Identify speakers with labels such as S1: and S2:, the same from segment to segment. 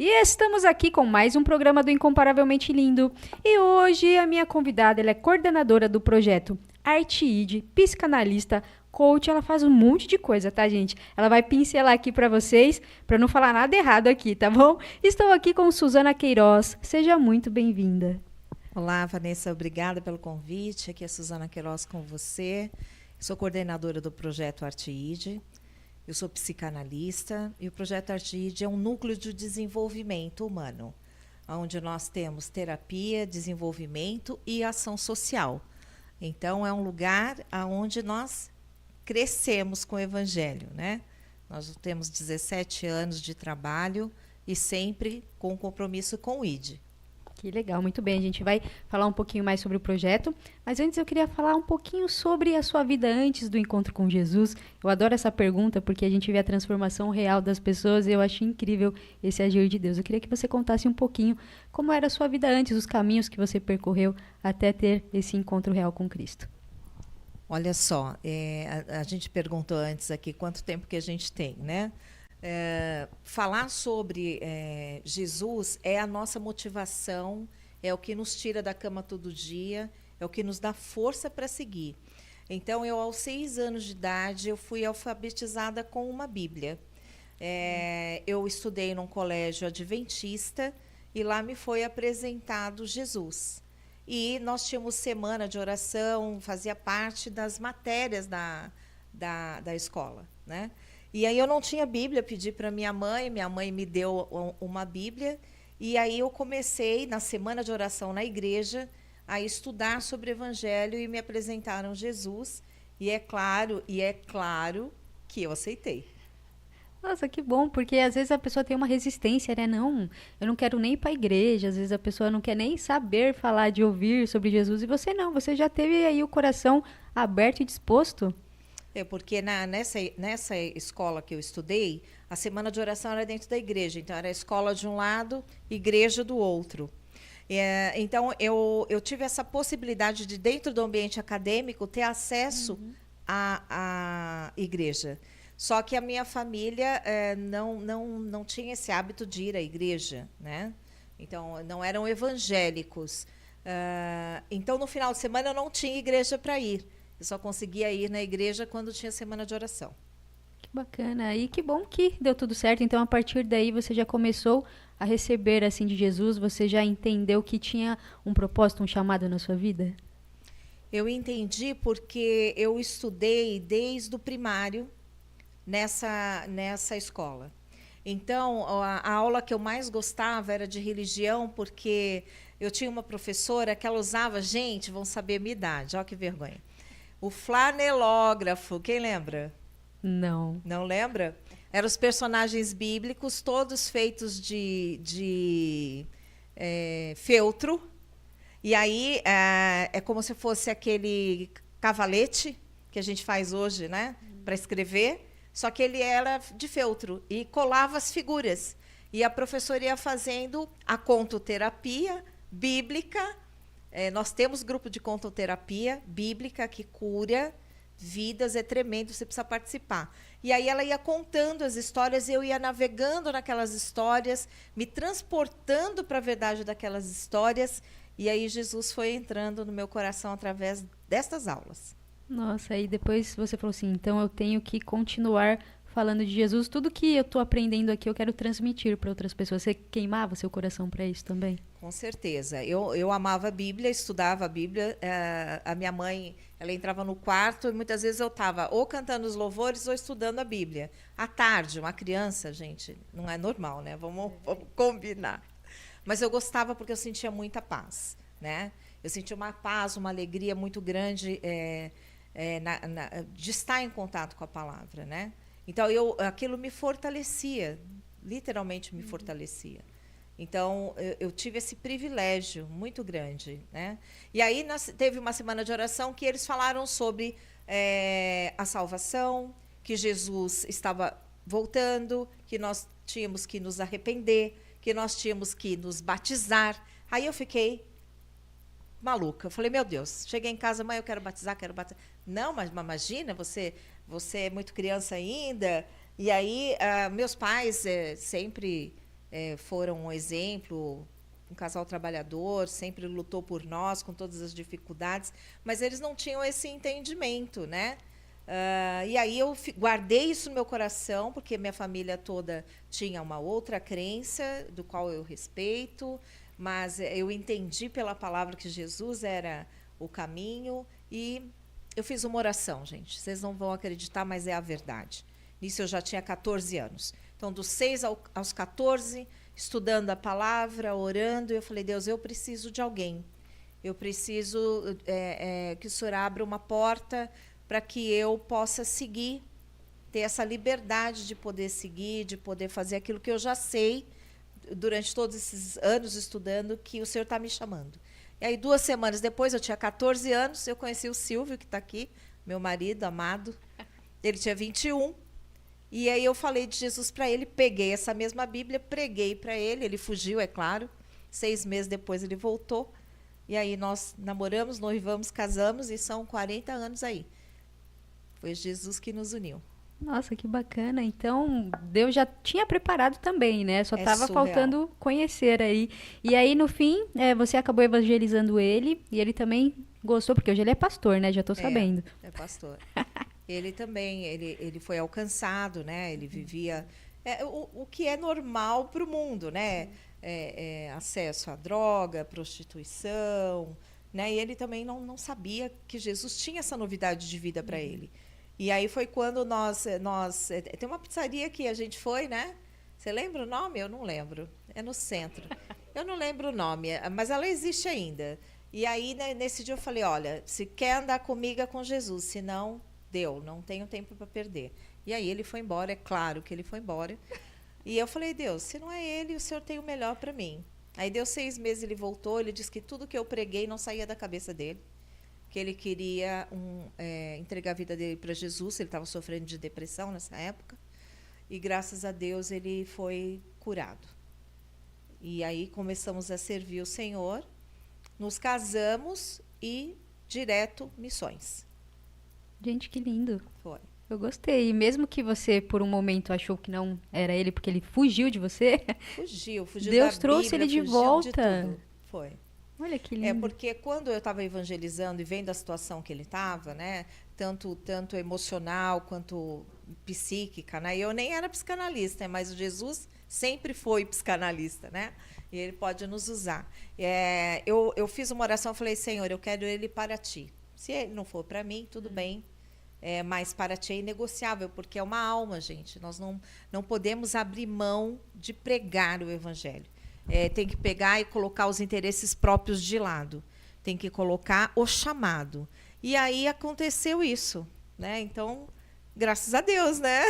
S1: E estamos aqui com mais um programa do Incomparavelmente Lindo. E hoje a minha convidada, ela é coordenadora do projeto ArtID, psicanalista, coach, ela faz um monte de coisa, tá, gente? Ela vai pincelar aqui pra vocês, pra não falar nada errado aqui, tá bom? Estou aqui com Suzana Queiroz. Seja muito bem-vinda.
S2: Olá, Vanessa, obrigada pelo convite. Aqui é Suzana Queiroz com você. Sou coordenadora do projeto ArtID. Eu sou psicanalista e o projeto ArtID é um núcleo de desenvolvimento humano, onde nós temos terapia, desenvolvimento e ação social. Então, é um lugar onde nós crescemos com o Evangelho, né? Nós temos 17 anos de trabalho e sempre com compromisso com o ID.
S1: Que legal, muito bem. A gente vai falar um pouquinho mais sobre o projeto, mas antes eu queria falar um pouquinho sobre a sua vida antes do encontro com Jesus. Eu adoro essa pergunta porque a gente vê a transformação real das pessoas e eu acho incrível esse agir de Deus. Eu queria que você contasse um pouquinho como era a sua vida antes, os caminhos que você percorreu até ter esse encontro real com Cristo.
S2: Olha só, a gente perguntou antes aqui quanto tempo que a gente tem, né? Falar sobre Jesus é a nossa motivação, é o que nos tira da cama todo dia, é o que nos dá força para seguir. Então, eu, aos 6 anos de idade, eu fui alfabetizada com uma Bíblia. Eu estudei num colégio adventista e lá me foi apresentado Jesus. E nós tínhamos semana de oração, fazia parte das matérias da escola, né? E aí eu não tinha Bíblia, pedi para minha mãe me deu uma Bíblia, e aí eu comecei, na semana de oração na igreja, a estudar sobre o Evangelho e me apresentaram Jesus, e é claro que eu aceitei.
S1: Nossa, que bom, porque às vezes a pessoa tem uma resistência, né? Não, eu não quero nem ir para a igreja, às vezes a pessoa não quer nem saber falar de ouvir sobre Jesus, e você não, você já teve aí o coração aberto e disposto.
S2: Porque nessa escola que eu estudei, a semana de oração era dentro da igreja. Então, era a escola de um lado, igreja do outro. Então, eu tive essa possibilidade de, dentro do ambiente acadêmico, ter acesso à igreja. Só que a minha família não tinha esse hábito de ir à igreja, né? Então, não eram evangélicos. Então, no final de semana, eu não tinha igreja para ir. Eu só conseguia ir na igreja quando tinha semana de oração.
S1: Que bacana. E que bom que deu tudo certo. Então, a partir daí, você já começou a receber, assim, de Jesus? Você já entendeu que tinha um propósito, um chamado na sua vida?
S2: Eu entendi porque eu estudei desde o primário nessa escola. Então, a aula que eu mais gostava era de religião, porque eu tinha uma professora que ela usava, gente, vão saber a minha idade, olha que vergonha. O flanelógrafo, quem lembra?
S1: Não.
S2: Não lembra? Eram os personagens bíblicos, todos feitos de feltro. E aí é como se fosse aquele cavalete que a gente faz hoje, né, para escrever. Só que ele era de feltro e colava as figuras. E a professora ia fazendo a contoterapia bíblica. Nós temos grupo de contoterapia bíblica que cura vidas, é tremendo, você precisa participar. E aí ela ia contando as histórias, eu ia navegando naquelas histórias, me transportando para a verdade daquelas histórias, e aí Jesus foi entrando no meu coração através destas aulas.
S1: Nossa, aí depois você falou assim, então eu tenho que continuar falando de Jesus. Tudo que eu estou aprendendo aqui, eu quero transmitir para outras pessoas. Você queimava seu coração para isso também?
S2: Com certeza. Eu amava a Bíblia, estudava a Bíblia. A minha mãe, ela entrava no quarto e muitas vezes eu estava ou cantando os louvores ou estudando a Bíblia. À tarde, uma criança, gente, não é normal, né? Vamos combinar. Mas eu gostava porque eu sentia muita paz, né? Eu sentia uma paz, uma alegria muito grande de estar em contato com a palavra, né? Então, aquilo me fortalecia, literalmente me fortalecia. Então, eu tive esse privilégio muito grande, né? E aí, teve uma semana de oração que eles falaram sobre a salvação, que Jesus estava voltando, que nós tínhamos que nos arrepender, que nós tínhamos que nos batizar. Aí eu fiquei maluca. Eu falei, meu Deus, cheguei em casa, mãe, eu quero batizar, quero batizar. Não, mas imagina, você é muito criança ainda. E aí, meus pais sempre foram um exemplo, um casal trabalhador, sempre lutou por nós com todas as dificuldades, mas eles não tinham esse entendimento, né? E aí eu guardei isso no meu coração, porque minha família toda tinha uma outra crença, do qual eu respeito, mas eu entendi pela palavra que Jesus era o caminho, e eu fiz uma oração, gente. Vocês não vão acreditar, mas é a verdade. Nisso eu já tinha 14 anos. Então, dos 6 aos 14, estudando a palavra, orando, eu falei, Deus, eu preciso de alguém. Eu preciso que o Senhor abra uma porta para que eu possa seguir, ter essa liberdade de poder seguir, de poder fazer aquilo que eu já sei, durante todos esses anos estudando, que o Senhor está me chamando. E aí, 2 semanas depois, eu tinha 14 anos, eu conheci o Silvio, que está aqui, meu marido amado. Ele tinha 21. E aí eu falei de Jesus para ele, peguei essa mesma Bíblia, preguei para ele, ele fugiu, é claro. 6 meses depois ele voltou. E aí nós namoramos, noivamos, casamos, e são 40 anos aí. Foi Jesus que nos uniu.
S1: Nossa, que bacana. Então, Deus já tinha preparado também, né? Só estava faltando conhecer aí. E aí, no fim, você acabou evangelizando ele, e ele também gostou, porque hoje ele é pastor, né? Já estou sabendo.
S2: É pastor. Ele também, ele foi alcançado, né? Ele vivia o que é normal para o mundo, né? Acesso à droga, prostituição, né? E ele também não sabia que Jesus tinha essa novidade de vida para ele. E aí foi quando nós... Tem uma pizzaria que a gente foi, né? Você lembra o nome? Eu não lembro. É no centro. Eu não lembro o nome, mas ela existe ainda. E aí, né, nesse dia eu falei, olha, se quer andar comigo é com Jesus, senão deu, não tenho tempo para perder. E aí ele foi embora, é claro que ele foi embora. E eu falei, Deus, se não é ele, o Senhor tem o melhor para mim. Aí deu 6 meses, ele voltou, ele disse que tudo que eu preguei não saía da cabeça dele, que ele queria entregar a vida dele para Jesus, ele estava sofrendo de depressão nessa época, e graças a Deus ele foi curado. E aí começamos a servir o Senhor, nos casamos e direto missões.
S1: Gente, que lindo.
S2: Foi.
S1: Eu gostei. E mesmo que você, por um momento, achou que não era ele porque ele fugiu de você...
S2: Fugiu
S1: Deus
S2: da
S1: trouxe
S2: Bíblia,
S1: ele de
S2: fugiu
S1: volta.
S2: de tudo. Foi.
S1: Olha que lindo.
S2: Porque quando eu estava evangelizando e vendo a situação que ele estava, né, tanto emocional quanto psíquica, né, eu nem era psicanalista, mas o Jesus sempre foi psicanalista, né, e ele pode nos usar. Eu fiz uma oração, falei, Senhor, eu quero ele para ti. Se ele não for para mim, tudo bem, mas para ti é inegociável, porque é uma alma, gente. Nós não podemos abrir mão de pregar o evangelho. Tem que pegar e colocar os interesses próprios de lado. Tem que colocar o chamado. E aí aconteceu isso, né? Então, graças a Deus, né?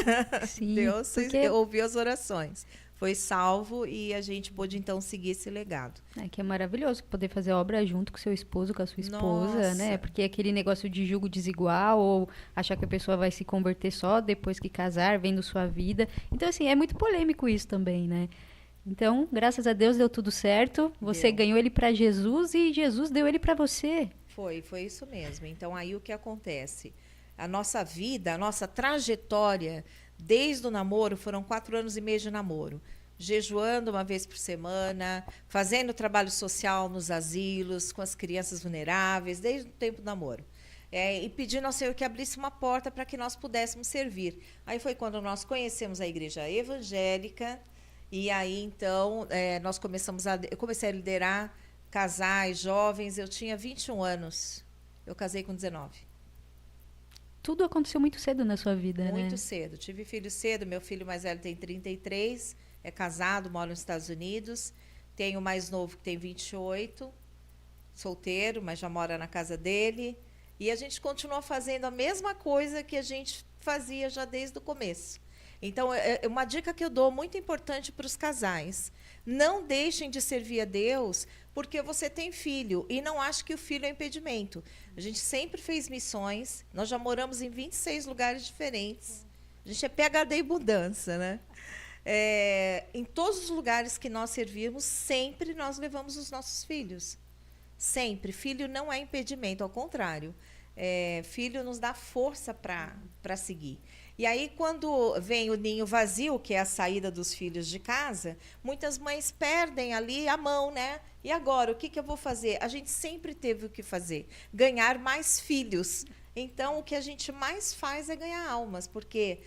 S1: Sim,
S2: Deus ouviu as orações. Foi salvo e a gente pôde, então, seguir esse legado.
S1: Que é maravilhoso poder fazer obra junto com seu esposo, com a sua esposa,
S2: Nossa.
S1: né? Porque aquele negócio de julgo desigual ou achar que a pessoa vai se converter só depois que casar, vendo sua vida. Então, assim, é muito polêmico isso também, né? Então, graças a Deus deu tudo certo. Você ganhou ele para Jesus e Jesus deu ele para você.
S2: Foi isso mesmo. Então, aí o que acontece? A nossa vida, a nossa trajetória, desde o namoro, foram 4 anos e meio de namoro. Jejuando uma vez por semana, fazendo trabalho social nos asilos, com as crianças vulneráveis, desde o tempo do namoro. E pedindo ao Senhor que abrisse uma porta para que nós pudéssemos servir. Aí foi quando nós conhecemos a igreja evangélica. E aí, então, eu comecei a liderar casais, jovens. Eu tinha 21 anos. Eu casei com 19.
S1: Tudo aconteceu muito cedo na sua vida, né?
S2: Muito cedo. Tive filho cedo. Meu filho mais velho tem 33, é casado, mora nos Estados Unidos. Tenho o mais novo que tem 28, solteiro, mas já mora na casa dele. E a gente continua fazendo a mesma coisa que a gente fazia já desde o começo. Então, uma dica que eu dou muito importante para os casais: não deixem de servir a Deus porque você tem filho e não ache que o filho é impedimento. A gente sempre fez missões, nós já moramos em 26 lugares diferentes. A gente é PhD em mudança, né? Em todos os lugares que nós servimos, sempre nós levamos os nossos filhos. Sempre. Filho não é impedimento, ao contrário. Filho nos dá força para seguir. E aí, quando vem o ninho vazio, que é a saída dos filhos de casa, muitas mães perdem ali a mão, né? E agora, o que eu vou fazer? A gente sempre teve o que fazer, ganhar mais filhos. Então, o que a gente mais faz é ganhar almas, porque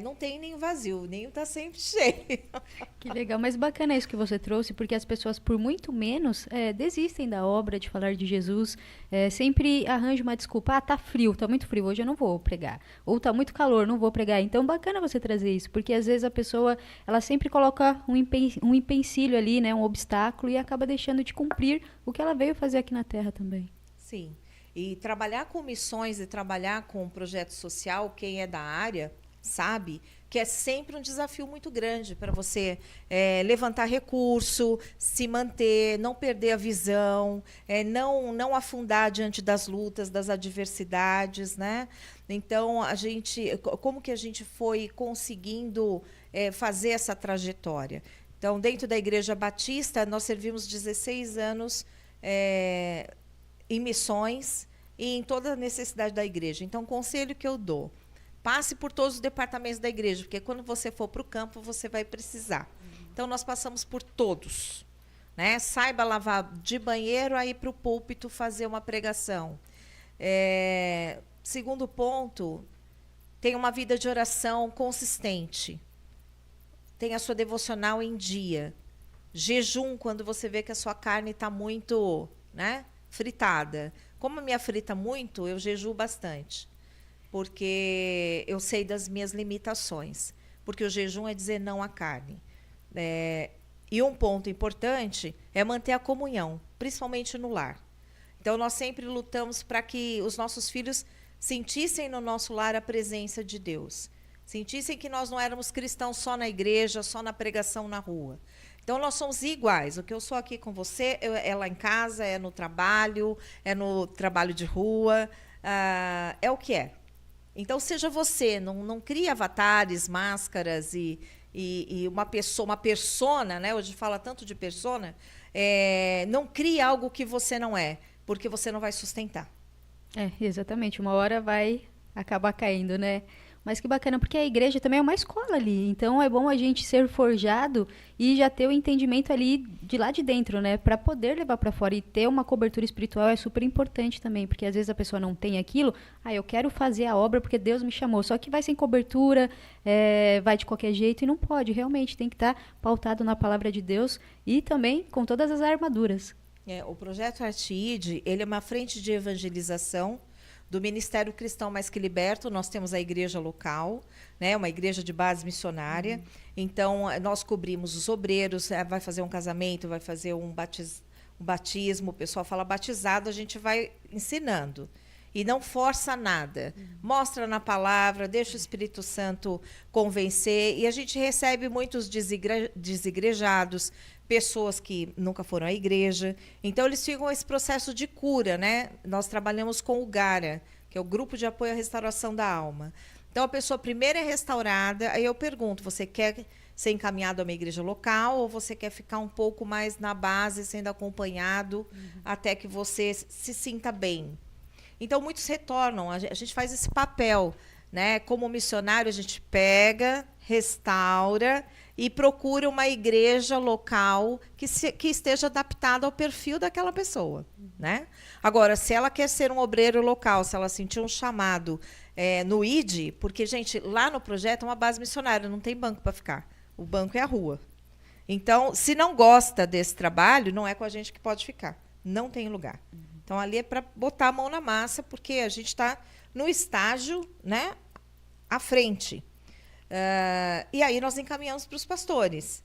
S2: não tem ninho vazio, o ninho está sempre cheio.
S1: Que legal, mas bacana isso que você trouxe, porque as pessoas, por muito menos, desistem da obra de falar de Jesus, sempre arranjam uma desculpa, tá frio, tá muito frio, hoje eu não vou pregar, ou tá muito calor, não vou pregar. Então, bacana você trazer isso, porque às vezes a pessoa, ela sempre coloca um empecilho ali, né, um obstáculo, e acaba deixando de cumprir o que ela veio fazer aqui na Terra também.
S2: Sim, e trabalhar com missões e trabalhar com projeto social, quem é da área sabe que é sempre um desafio muito grande para você levantar recurso, se manter, não perder a visão, não afundar diante das lutas, das adversidades, né? Então, como que a gente foi conseguindo fazer essa trajetória? Então, dentro da Igreja Batista, nós servimos 16 anos em missões e em toda a necessidade da igreja. Então, o conselho que eu dou, passe por todos os departamentos da igreja, porque quando você for para o campo, você vai precisar. Então, nós passamos por todos. Né? Saiba lavar de banheiro, aí para o púlpito fazer uma pregação. Segundo ponto, tenha uma vida de oração consistente. Tenha a sua devocional em dia. Jejum, quando você vê que a sua carne está muito, né, fritada. Como a minha frita muito, eu jejuo bastante. Porque eu sei das minhas limitações. Porque o jejum é dizer não à carne. E um ponto importante é manter a comunhão, principalmente no lar. Então, nós sempre lutamos para que os nossos filhos sentissem no nosso lar a presença de Deus. Sentissem que nós não éramos cristãos só na igreja, só na pregação na rua. Então, nós somos iguais. O que eu sou aqui com você é lá em casa, é no trabalho de rua, é o que é. Então, seja você, não crie avatares, máscaras e uma persona, né? Hoje fala tanto de persona, não crie algo que você não é, porque você não vai sustentar.
S1: Exatamente. Uma hora vai acabar caindo, né? Mas que bacana, porque a igreja também é uma escola ali. Então é bom a gente ser forjado e já ter o entendimento ali de lá de dentro, né? Para poder levar para fora e ter uma cobertura espiritual é super importante também, porque às vezes a pessoa não tem aquilo. Eu quero fazer a obra porque Deus me chamou. Só que vai sem cobertura, vai de qualquer jeito e não pode. Realmente tem que estar pautado na palavra de Deus e também com todas as armaduras.
S2: O projeto Artide, ele é uma frente de evangelização do Ministério Cristão Mais Que Liberto. Nós temos a igreja local, né, uma igreja de base missionária. Então, nós cobrimos os obreiros, vai fazer um casamento, vai fazer um batismo, o pessoal fala batizado, a gente vai ensinando. E não força nada. Mostra na palavra, deixa o Espírito Santo convencer. E a gente recebe muitos desigrejados, pessoas que nunca foram à igreja. Então, eles ficam esse processo de cura, né? Nós trabalhamos com o GARA, que é o Grupo de Apoio à Restauração da Alma. Então, a pessoa primeiro é restaurada, aí eu pergunto, você quer ser encaminhado a uma igreja local ou você quer ficar um pouco mais na base, sendo acompanhado, até que você se sinta bem? Então, muitos retornam, a gente faz esse papel, né? Como missionário, a gente pega, restaura e procura uma igreja local que esteja adaptada ao perfil daquela pessoa, né? Agora, se ela quer ser um obreiro local, se ela sentir um chamado no ID, porque, gente, lá no projeto é uma base missionária, não tem banco para ficar. O banco é a rua. Então, se não gosta desse trabalho, não é com a gente que pode ficar. Não tem lugar. Então, ali é para botar a mão na massa, porque a gente está no estágio, né, à frente. E aí nós encaminhamos para os pastores.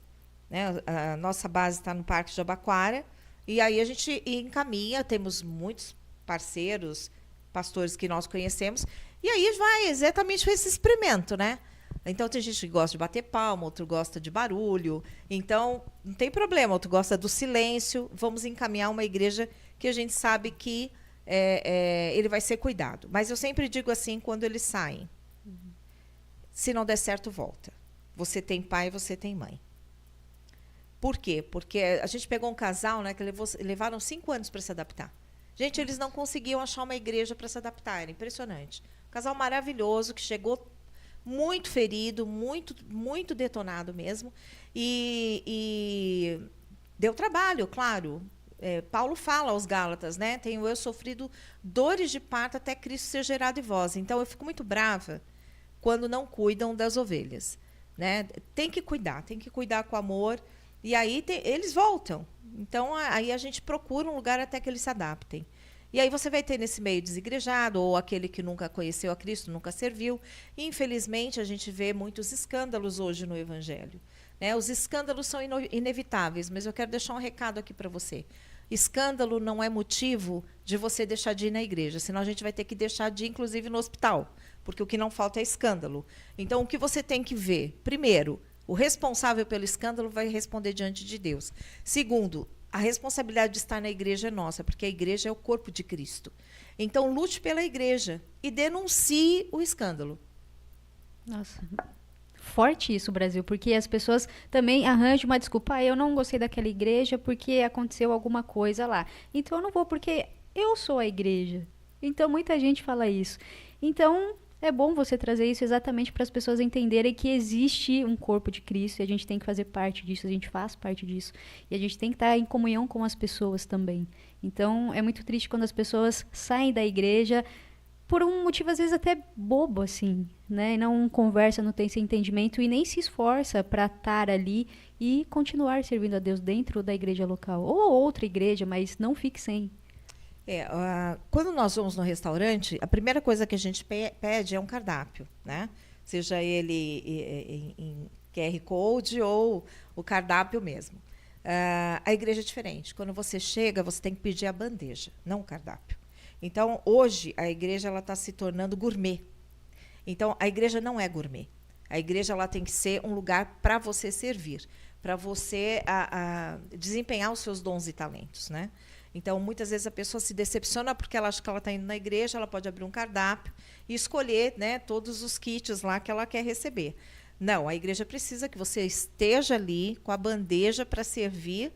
S2: Né? A nossa base está no Parque de Jabaquara, e aí a gente encaminha, temos muitos parceiros, pastores que nós conhecemos, e aí vai exatamente esse experimento, né? Então, tem gente que gosta de bater palma, outro gosta de barulho. Então, não tem problema, outro gosta do silêncio. Vamos encaminhar uma igreja que a gente sabe que ele vai ser cuidado. Mas eu sempre digo assim, quando eles saem, se não der certo, volta. Você tem pai, você tem mãe. Por quê? Porque a gente pegou um casal, né, que levaram 5 anos para se adaptar. Gente, eles não conseguiam achar uma igreja para se adaptar, era impressionante. Um casal maravilhoso que chegou muito ferido, muito detonado mesmo. E deu trabalho, claro. Paulo fala aos Gálatas, né? Tenho eu sofrido dores de parto até Cristo ser gerado em vós. Então, eu fico muito brava quando não cuidam das ovelhas, né? Tem que cuidar com amor. E aí eles voltam. Então, aí a gente procura um lugar até que eles se adaptem. E aí você vai ter nesse meio desigrejado, ou aquele que nunca conheceu a Cristo, nunca serviu. E, infelizmente, a gente vê muitos escândalos hoje no Evangelho. Né? Os escândalos são inevitáveis, mas eu quero deixar um recado aqui para você. Escândalo não é motivo de você deixar de ir na igreja, senão a gente vai ter que deixar de ir, inclusive, no hospital, porque o que não falta é escândalo. Então, o que você tem que ver? Primeiro, o responsável pelo escândalo vai responder diante de Deus. Segundo, a responsabilidade de estar na igreja é nossa, porque a igreja é o corpo de Cristo. Então, lute pela igreja e denuncie o escândalo.
S1: Nossa, forte isso, Brasil, porque as pessoas também arranjam uma desculpa. Eu não gostei daquela igreja porque aconteceu alguma coisa lá. Então, eu não vou porque eu sou a igreja. Então, muita gente fala isso. Então, é bom você trazer isso exatamente para as pessoas entenderem que existe um corpo de Cristo e a gente tem que fazer parte disso, a gente faz parte disso. E a gente tem que estar em comunhão com as pessoas também. Então, é muito triste quando as pessoas saem da igreja por um motivo, às vezes, até bobo, assim, né? E não conversa, não tem esse entendimento e nem se esforça para estar ali e continuar servindo a Deus dentro da igreja local. Ou outra igreja, mas não fique sem.
S2: Quando nós vamos no restaurante, a primeira coisa que a gente pede é um cardápio, né? Seja ele em QR Code ou o cardápio mesmo. A igreja é diferente. Quando você chega, você tem que pedir a bandeja, não o cardápio. Então, hoje, a igreja está se tornando gourmet. Então, a igreja não é gourmet. A igreja ela tem que ser um lugar para você servir, para você desempenhar os seus dons e talentos, né? Então, muitas vezes a pessoa se decepciona porque ela acha que ela está indo na igreja, ela pode abrir um cardápio e escolher, né, todos os kits lá que ela quer receber. Não, a igreja precisa que você esteja ali com a bandeja para servir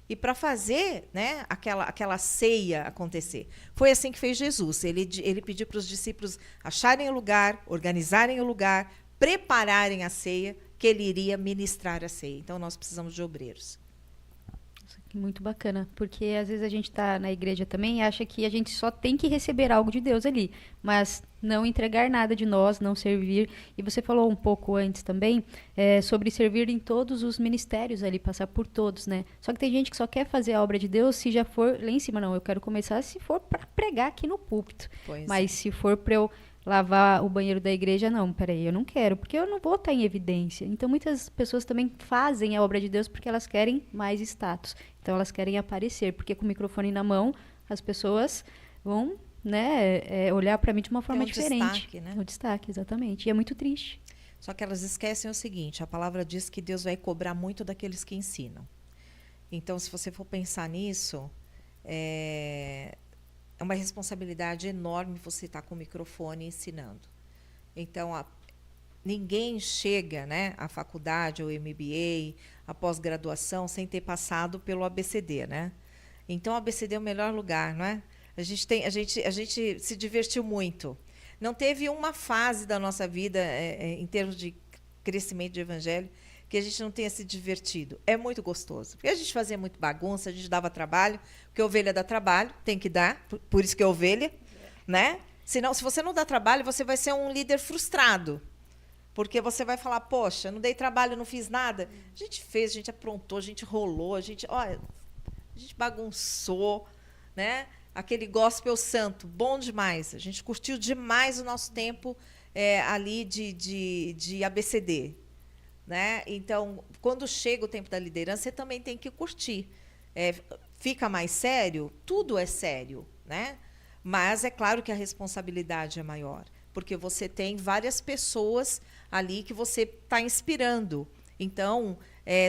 S2: e para fazer, né, aquela ceia acontecer. Foi assim que fez Jesus. Ele pediu para os discípulos acharem o lugar, organizarem o lugar, prepararem a ceia, que ele iria ministrar a ceia. Então, nós precisamos de obreiros.
S1: Muito bacana, porque às vezes a gente está na igreja também e acha que a gente só tem que receber algo de Deus ali, mas não entregar nada de nós, não servir. E você falou um pouco antes também sobre servir em todos os ministérios ali, passar por todos, né? Só que tem gente que só quer fazer a obra de Deus se já for lá em cima. Não, eu quero começar se for para pregar aqui no púlpito. Mas se for para eu lavar o banheiro da igreja, não, peraí, eu não quero, porque eu não vou estar em evidência. Então, muitas pessoas também fazem a obra de Deus porque elas querem mais status. Então, elas querem aparecer, porque com o microfone na mão, as pessoas vão, né, olhar para mim de uma forma diferente.
S2: Destaque, né?
S1: O destaque, exatamente. E é muito triste.
S2: Só que elas esquecem o seguinte, a palavra diz que Deus vai cobrar muito daqueles que ensinam. Então, se você for pensar nisso, é uma responsabilidade enorme você estar com o microfone ensinando. Então, ninguém chega, né, à faculdade, ao MBA, à pós-graduação, sem ter passado pelo ABCD, né? Então, o ABCD é o melhor lugar, não é? A gente se divertiu muito. Não teve uma fase da nossa vida, em termos de crescimento de evangelho, que a gente não tenha se divertido. É muito gostoso. Porque a gente fazia muito bagunça, a gente dava trabalho, porque ovelha dá trabalho, tem que dar, por isso que é ovelha, né? Senão, se você não dá trabalho, você vai ser um líder frustrado. Porque você vai falar, poxa, não dei trabalho, não fiz nada. A gente fez, a gente aprontou, a gente rolou, a gente bagunçou, né? Aquele gospel santo, bom demais. A gente curtiu demais o nosso tempo ali de ABCD. Né? Então, quando chega o tempo da liderança, você também tem que curtir. Fica mais sério? Tudo é sério, né? Mas é claro que a responsabilidade é maior, porque você tem várias pessoas ali que você está inspirando. Então,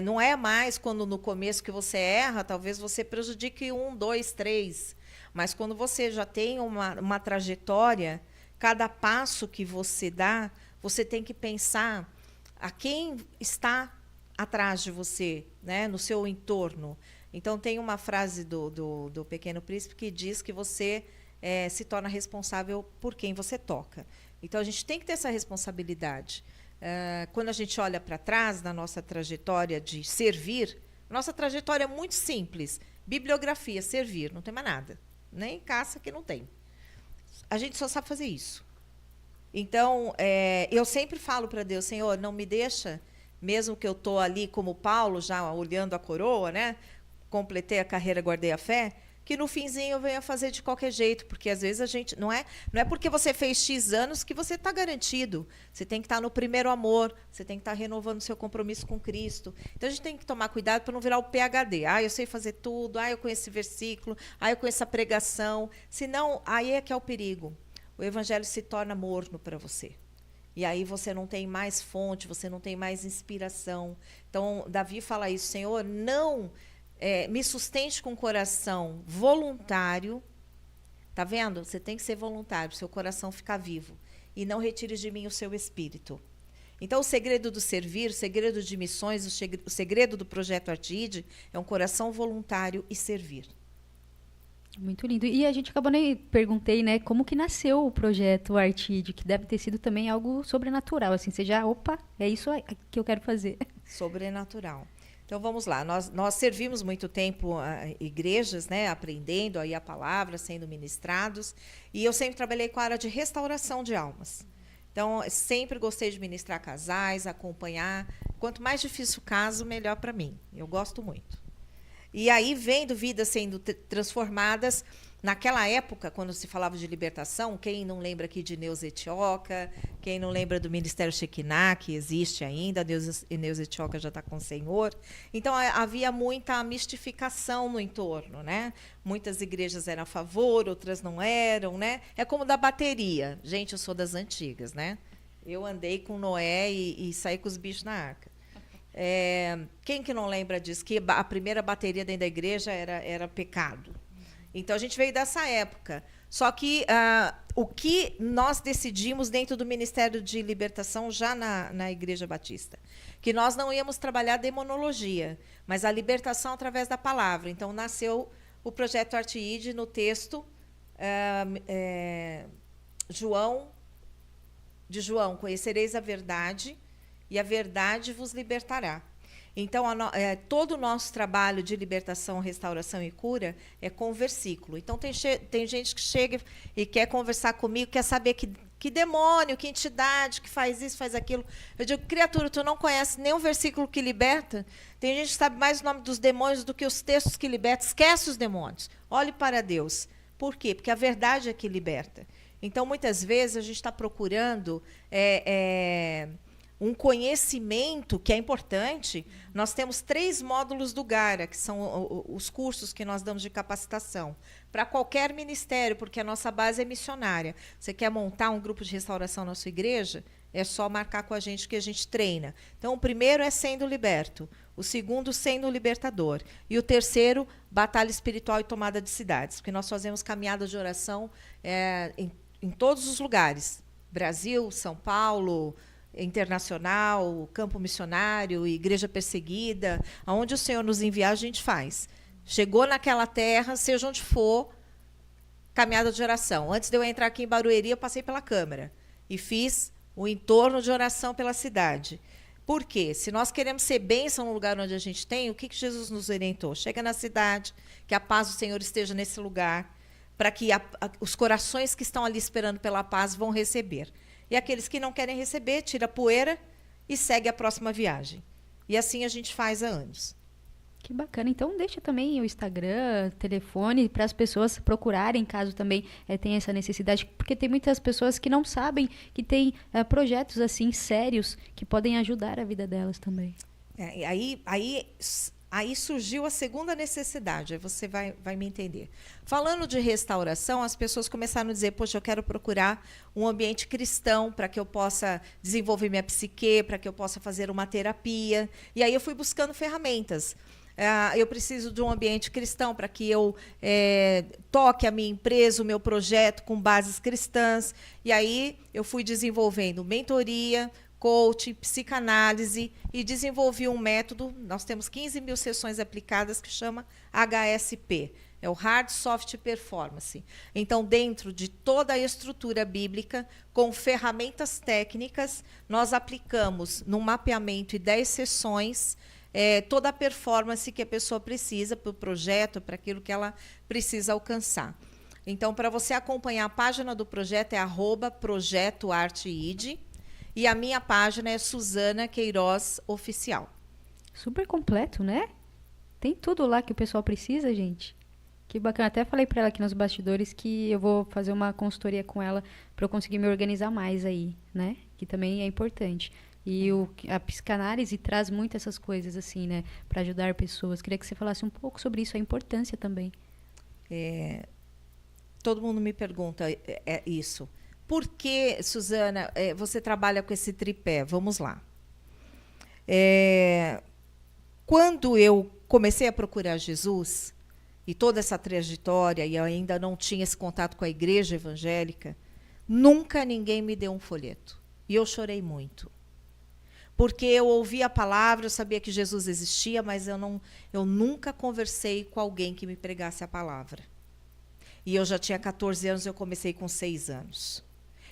S2: não é mais quando no começo que você erra, talvez você prejudique 1, 2, 3. Mas quando você já tem uma trajetória, cada passo que você dá, você tem que pensar a quem está atrás de você, né, no seu entorno. Então, tem uma frase do Pequeno Príncipe que diz que você se torna responsável por quem você toca. Então, a gente tem que ter essa responsabilidade. Quando a gente olha para trás na nossa trajetória de servir, nossa trajetória é muito simples. Bibliografia, servir, não tem mais nada. Nem caça que não tem. A gente só sabe fazer isso. Então, eu sempre falo para Deus, Senhor, não me deixa, mesmo que eu estou ali como Paulo, já olhando a coroa, né? Completei a carreira, guardei a fé, que no finzinho eu venha fazer de qualquer jeito, porque às vezes a gente não é porque você fez X anos que você está garantido. Você tem que estar no primeiro amor, você tem que estar renovando seu compromisso com Cristo. Então a gente tem que tomar cuidado para não virar o PhD. Eu sei fazer tudo, eu conheço esse versículo, eu conheço a pregação. Senão, aí é que é o perigo. O evangelho se torna morno para você. E aí você não tem mais fonte, você não tem mais inspiração. Então, Davi fala isso, Senhor, não me sustente com coração voluntário. Tá vendo? Você tem que ser voluntário, seu coração ficar vivo. E não retire de mim o seu espírito. Então, o segredo do servir, o segredo de missões, o segredo do projeto Artide é um coração voluntário e servir.
S1: Muito lindo. E a gente acabou nem perguntei, né, como que nasceu o projeto Artide, que deve ter sido também algo sobrenatural, assim, você já, é isso que eu quero fazer.
S2: Sobrenatural. Então, vamos lá. Nós servimos muito tempo igrejas, né, aprendendo aí a palavra, sendo ministrados. E eu sempre trabalhei com a área de restauração de almas. Então, sempre gostei de ministrar casais, acompanhar. Quanto mais difícil o caso, melhor para mim. Eu gosto muito. E aí, vendo vidas sendo transformadas, naquela época, quando se falava de libertação, quem não lembra aqui de Neuza Etioca, quem não lembra do Ministério Shekinah, que existe ainda, a Neuza Etioca já está com o Senhor. Então, havia muita mistificação no entorno, né? Muitas igrejas eram a favor, outras não eram, né? É como da bateria. Gente, eu sou das antigas, né? Eu andei com Noé e saí com os bichos na arca. Quem que não lembra disso? Que a primeira bateria dentro da igreja era pecado. Então, a gente veio dessa época. Só que o que nós decidimos dentro do Ministério de Libertação, já na Igreja Batista, que nós não íamos trabalhar demonologia, mas a libertação através da palavra. Então, nasceu o projeto Artide no texto de João, conhecereis a verdade, e a verdade vos libertará. Então, todo o nosso trabalho de libertação, restauração e cura é com versículo. Então, tem gente que chega e quer conversar comigo, quer saber que demônio, que entidade, que faz isso, faz aquilo. Eu digo, criatura, tu não conhece nenhum versículo que liberta? Tem gente que sabe mais o nome dos demônios do que os textos que libertam. Esquece os demônios. Olhe para Deus. Por quê? Porque a verdade é que liberta. Então, muitas vezes, a gente está procurando um conhecimento que é importante. Nós temos 3 módulos do GARA, que são os cursos que nós damos de capacitação, para qualquer ministério, porque a nossa base é missionária. Você quer montar um grupo de restauração na sua igreja? É só marcar com a gente que a gente treina. Então, o primeiro é sendo liberto, o segundo, sendo libertador, e o terceiro, batalha espiritual e tomada de cidades, porque nós fazemos caminhadas de oração em todos os lugares, Brasil, São Paulo, internacional, campo missionário, igreja perseguida, aonde o Senhor nos enviar, a gente faz. Chegou naquela terra, seja onde for, caminhada de oração. Antes de eu entrar aqui em Barueri, eu passei pela Câmara e fiz o entorno de oração pela cidade. Por quê? Se nós queremos ser bênção no lugar onde a gente tem, o que Jesus nos orientou? Chega na cidade, que a paz do Senhor esteja nesse lugar, para que os corações que estão ali esperando pela paz vão receber. E aqueles que não querem receber, tira a poeira e segue a próxima viagem. E assim a gente faz há anos.
S1: Que bacana. Então, deixa também o Instagram, telefone, para as pessoas procurarem, caso também tenha essa necessidade. Porque tem muitas pessoas que não sabem que tem projetos assim sérios que podem ajudar a vida delas também.
S2: Aí surgiu a segunda necessidade, aí você vai me entender. Falando de restauração, as pessoas começaram a dizer, poxa, eu quero procurar um ambiente cristão para que eu possa desenvolver minha psique, para que eu possa fazer uma terapia. E aí eu fui buscando ferramentas. Eu preciso de um ambiente cristão para que eu toque a minha empresa, o meu projeto com bases cristãs. E aí eu fui desenvolvendo mentoria, coaching, psicanálise e desenvolvi um método. Nós temos 15 mil sessões aplicadas que chama HSP. É o Hard Soft Performance. Então, dentro de toda a estrutura bíblica, com ferramentas técnicas, nós aplicamos no mapeamento e 10 sessões toda a performance que a pessoa precisa para o projeto, para aquilo que ela precisa alcançar. Então, para você acompanhar a página do projeto, é @projetoarteid, e a minha página é Suzana Queiroz Oficial.
S1: Super completo, né? Tem tudo lá que o pessoal precisa, gente. Que bacana. Até falei para ela aqui nos bastidores que eu vou fazer uma consultoria com ela para eu conseguir me organizar mais aí, né? Que também é importante. E a psicanálise traz muito essas coisas, assim, né? Para ajudar pessoas. Queria que você falasse um pouco sobre isso, a importância também.
S2: Todo mundo me pergunta isso. Por que, Suzana, você trabalha com esse tripé? Vamos lá. Quando eu comecei a procurar Jesus, e toda essa trajetória, e eu ainda não tinha esse contato com a igreja evangélica, nunca ninguém me deu um folheto. E eu chorei muito. Porque eu ouvia a palavra, eu sabia que Jesus existia, mas eu nunca conversei com alguém que me pregasse a palavra. E eu já tinha 14 anos, eu comecei com 6 anos.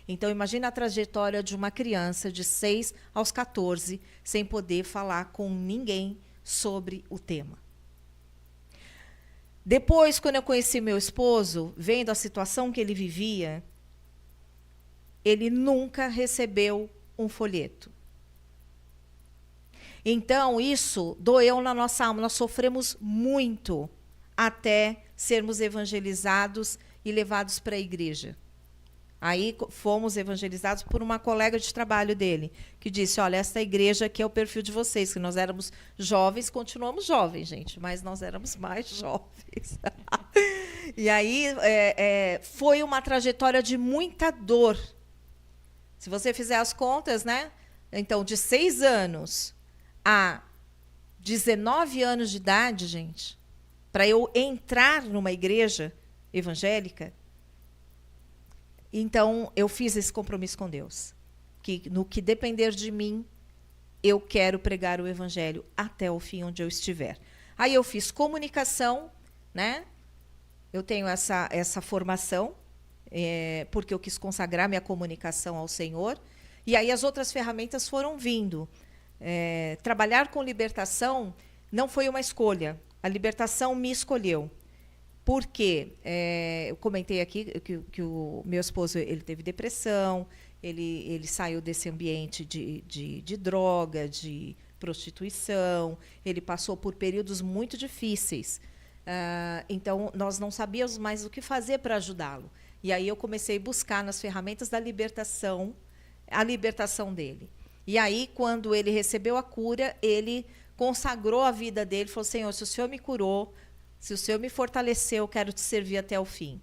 S2: Então, imagina a trajetória de uma criança de 6 aos 14, sem poder falar com ninguém sobre o tema. Depois, quando eu conheci meu esposo, vendo a situação que ele vivia, ele nunca recebeu um folheto. Então, isso doeu na nossa alma. Nós sofremos muito até sermos evangelizados e levados para a igreja. Aí fomos evangelizados por uma colega de trabalho dele, que disse, olha, esta igreja aqui é o perfil de vocês, que nós éramos jovens, continuamos jovens, gente, mas nós éramos mais jovens. E aí foi uma trajetória de muita dor. Se você fizer as contas, né? Então, de 6 anos a 19 anos de idade, gente, para eu entrar numa igreja evangélica, então, eu fiz esse compromisso com Deus, que no que depender de mim, eu quero pregar o evangelho até o fim onde eu estiver. Aí eu fiz comunicação, né? Eu tenho essa formação, porque eu quis consagrar minha comunicação ao Senhor, e aí as outras ferramentas foram vindo. Trabalhar com libertação não foi uma escolha, a libertação me escolheu. Porque eu comentei aqui que o meu esposo ele teve depressão, ele saiu desse ambiente de droga, de prostituição, ele passou por períodos muito difíceis. Então, nós não sabíamos mais o que fazer para ajudá-lo. E aí eu comecei a buscar nas ferramentas da libertação, a libertação dele. E aí, quando ele recebeu a cura, ele consagrou a vida dele, falou, Senhor, se o Senhor me curou, se o Senhor me fortaleceu, eu quero te servir até o fim.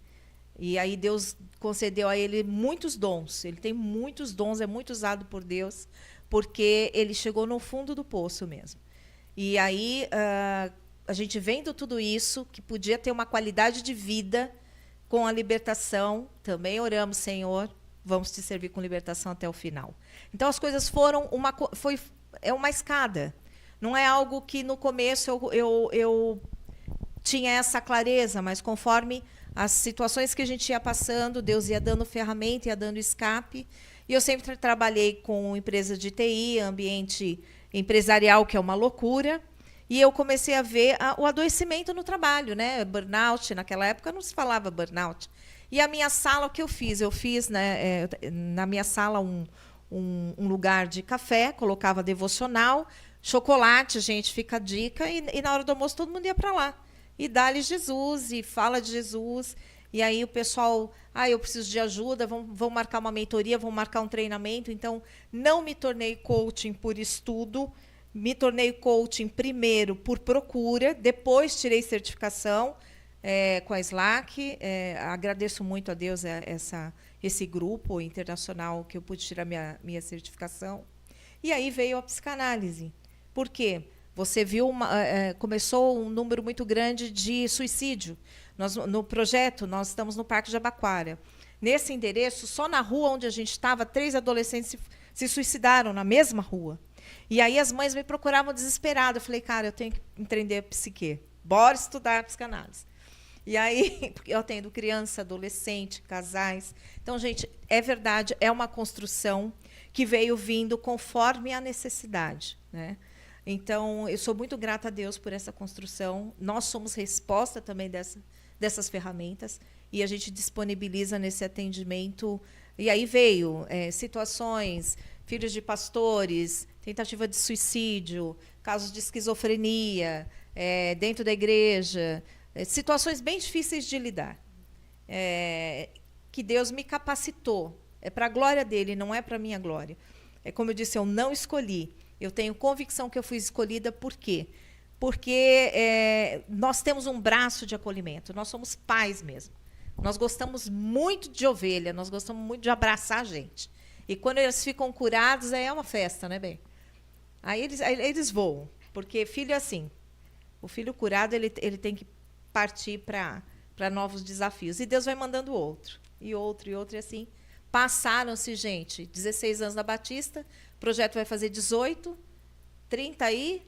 S2: E aí Deus concedeu a ele muitos dons. Ele tem muitos dons, é muito usado por Deus, porque ele chegou no fundo do poço mesmo. E aí a gente vendo tudo isso, que podia ter uma qualidade de vida com a libertação, também oramos, Senhor, vamos te servir com libertação até o final. Então as coisas foram uma escada. Não é algo que no começo eu tinha essa clareza, mas conforme as situações que a gente ia passando, Deus ia dando ferramenta, ia dando escape. E eu sempre trabalhei com empresas de TI, ambiente empresarial, que é uma loucura. E eu comecei a ver o adoecimento no trabalho, né? Burnout, naquela época não se falava burnout. E a minha sala, o que eu fiz? Eu fiz, né, na minha sala um lugar de café, colocava devocional, chocolate, gente, fica a dica, e na hora do almoço todo mundo ia para lá. E dá-lhe Jesus, e fala de Jesus. E aí o pessoal, eu preciso de ajuda, vão marcar uma mentoria, vão marcar um treinamento. Então, não me tornei coaching por estudo, me tornei coaching primeiro por procura, depois tirei certificação com a Slack. Agradeço muito a Deus esse grupo internacional que eu pude tirar minha certificação. E aí veio a psicanálise. Por quê? Você viu, começou um número muito grande de suicídio. No projeto, nós estamos no Parque Jabaquara. Nesse endereço, só na rua onde a gente estava, 3 adolescentes se suicidaram na mesma rua. E aí as mães me procuravam desesperadas. Eu falei, cara, eu tenho que entender psique. Bora estudar psicanálise. E aí, porque eu atendo criança, adolescente, casais. Então, gente, é verdade, é uma construção que veio vindo conforme a necessidade, né? Então, eu sou muito grata a Deus por essa construção. Nós somos resposta também dessas ferramentas e a gente disponibiliza nesse atendimento. E aí veio situações, filhos de pastores, tentativa de suicídio, casos de esquizofrenia, dentro da igreja, situações bem difíceis de lidar. Que Deus me capacitou. É para a glória dele, não é para a minha glória. É como eu disse, eu não escolhi. Eu tenho convicção que eu fui escolhida por quê? Porque nós temos um braço de acolhimento, nós somos pais mesmo. Nós gostamos muito de ovelha, nós gostamos muito de abraçar a gente. E quando eles ficam curados, é uma festa, né, bem? Aí eles voam, porque filho é assim. O filho curado, ele tem que partir para novos desafios. E Deus vai mandando outro, e outro, e assim. Passaram-se, gente, 16 anos na Batista, o projeto vai fazer 18, 30 e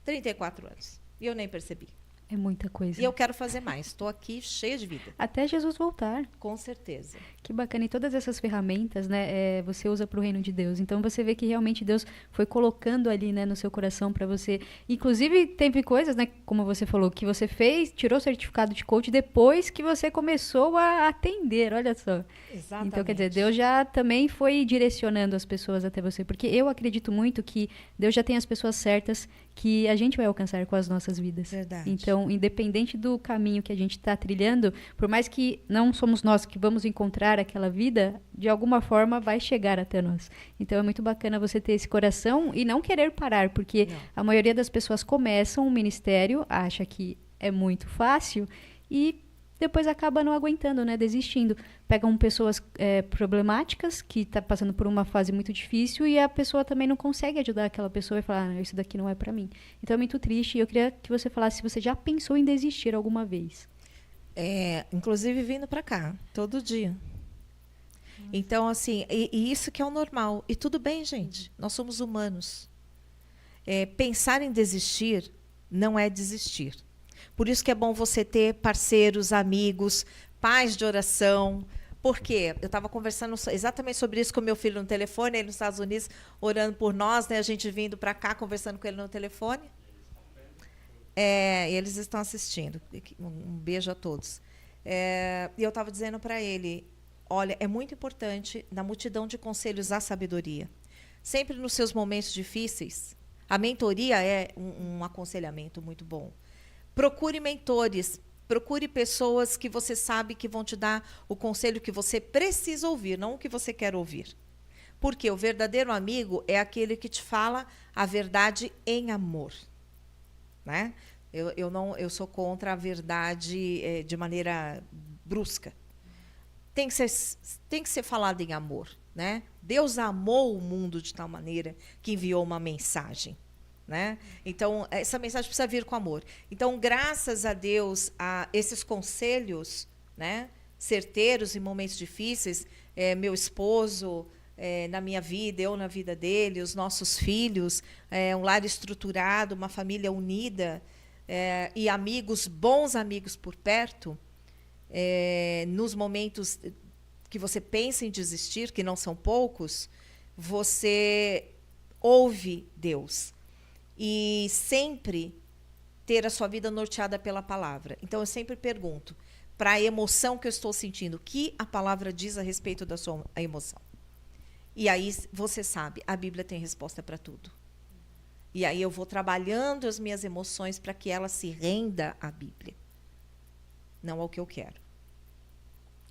S2: 34 anos. E eu nem percebi.
S1: É muita coisa.
S2: E eu quero fazer mais. Estou aqui cheia de vida.
S1: Até Jesus voltar.
S2: Com certeza.
S1: Que bacana. E todas essas ferramentas, né, você usa para o reino de Deus. Então, você vê que realmente Deus foi colocando ali, né, no seu coração para você. Inclusive, teve coisas, né, como você falou, que você fez, tirou o certificado de coach depois que você começou a atender. Olha só.
S2: Exatamente.
S1: Então, quer dizer, Deus já também foi direcionando as pessoas até você. Porque eu acredito muito que Deus já tem as pessoas certas que a gente vai alcançar com as nossas vidas.
S2: Verdade.
S1: Então, independente do caminho que a gente está trilhando, por mais que não somos nós que vamos encontrar aquela vida, de alguma forma vai chegar até nós. Então, é muito bacana você ter esse coração e não querer parar, porque a maioria das pessoas começam um ministério, acha que é muito fácil e depois acaba não aguentando, né, desistindo. Pegam pessoas problemáticas que está passando por uma fase muito difícil e a pessoa também não consegue ajudar aquela pessoa e falar, isso daqui não é para mim. Então é muito triste e eu queria que você falasse se você já pensou em desistir alguma vez.
S2: Inclusive vindo para cá, todo dia. Então, assim, e isso que é o normal. E tudo bem, gente, nós somos humanos. Pensar em desistir não é desistir. Por isso que é bom você ter parceiros, amigos, pais de oração. Por quê? Eu estava conversando exatamente sobre isso com meu filho no telefone, ele nos Estados Unidos, orando por nós, né? A gente vindo para cá, conversando com ele no telefone. Eles estão assistindo. Um beijo a todos. E eu estava dizendo para ele, olha, é muito importante, na multidão de conselhos, a sabedoria. Sempre nos seus momentos difíceis, a mentoria é um aconselhamento muito bom. Procure mentores, procure pessoas que você sabe que vão te dar o conselho que você precisa ouvir, não o que você quer ouvir. Porque o verdadeiro amigo é aquele que te fala a verdade em amor. Né? Eu sou contra a verdade de maneira brusca. Tem que ser falado em amor. Né? Deus amou o mundo de tal maneira que enviou uma mensagem. Né? Então, essa mensagem precisa vir com amor. Então, graças a Deus, a esses conselhos, né, certeiros em momentos difíceis, meu esposo na minha vida, eu na vida dele, os nossos filhos, um lar estruturado, uma família unida, e amigos, bons amigos por perto, nos momentos que você pensa em desistir, que não são poucos, você ouve Deus. E sempre ter a sua vida norteada pela palavra. Então, eu sempre pergunto, para a emoção que eu estou sentindo, o que a palavra diz a respeito da sua emoção? E aí, você sabe, a Bíblia tem resposta para tudo. E aí eu vou trabalhando as minhas emoções para que ela se renda à Bíblia. Não ao que eu quero.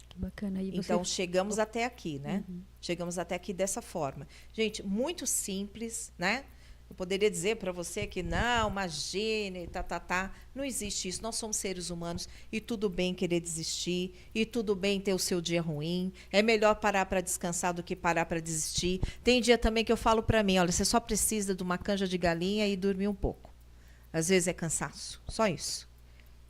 S1: Que bacana. E
S2: então, chegamos até aqui, né? Uhum. Chegamos até aqui dessa forma. Gente, muito simples, né? Eu poderia dizer para você que não, imagine, não existe isso. Nós somos seres humanos e tudo bem querer desistir, e tudo bem ter o seu dia ruim. É melhor parar para descansar do que parar para desistir. Tem dia também que eu falo para mim, olha, você só precisa de uma canja de galinha e dormir um pouco. Às vezes é cansaço, só isso.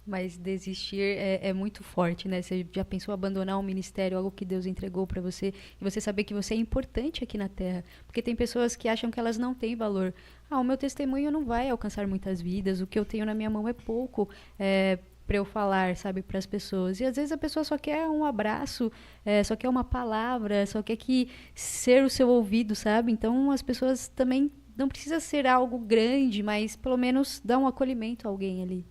S1: Mas desistir é muito forte, né? Você já pensou abandonar um ministério, algo que Deus entregou para você, e você saber que você é importante aqui na Terra. Porque tem pessoas que acham que elas não têm valor. O meu testemunho não vai alcançar muitas vidas, o que eu tenho na minha mão é pouco. para eu falar, sabe, para as pessoas. E às vezes a pessoa só quer um abraço, só quer uma palavra, só quer que ser o seu ouvido, sabe? Então as pessoas também não precisa ser algo grande, mas pelo menos dar um acolhimento a alguém ali.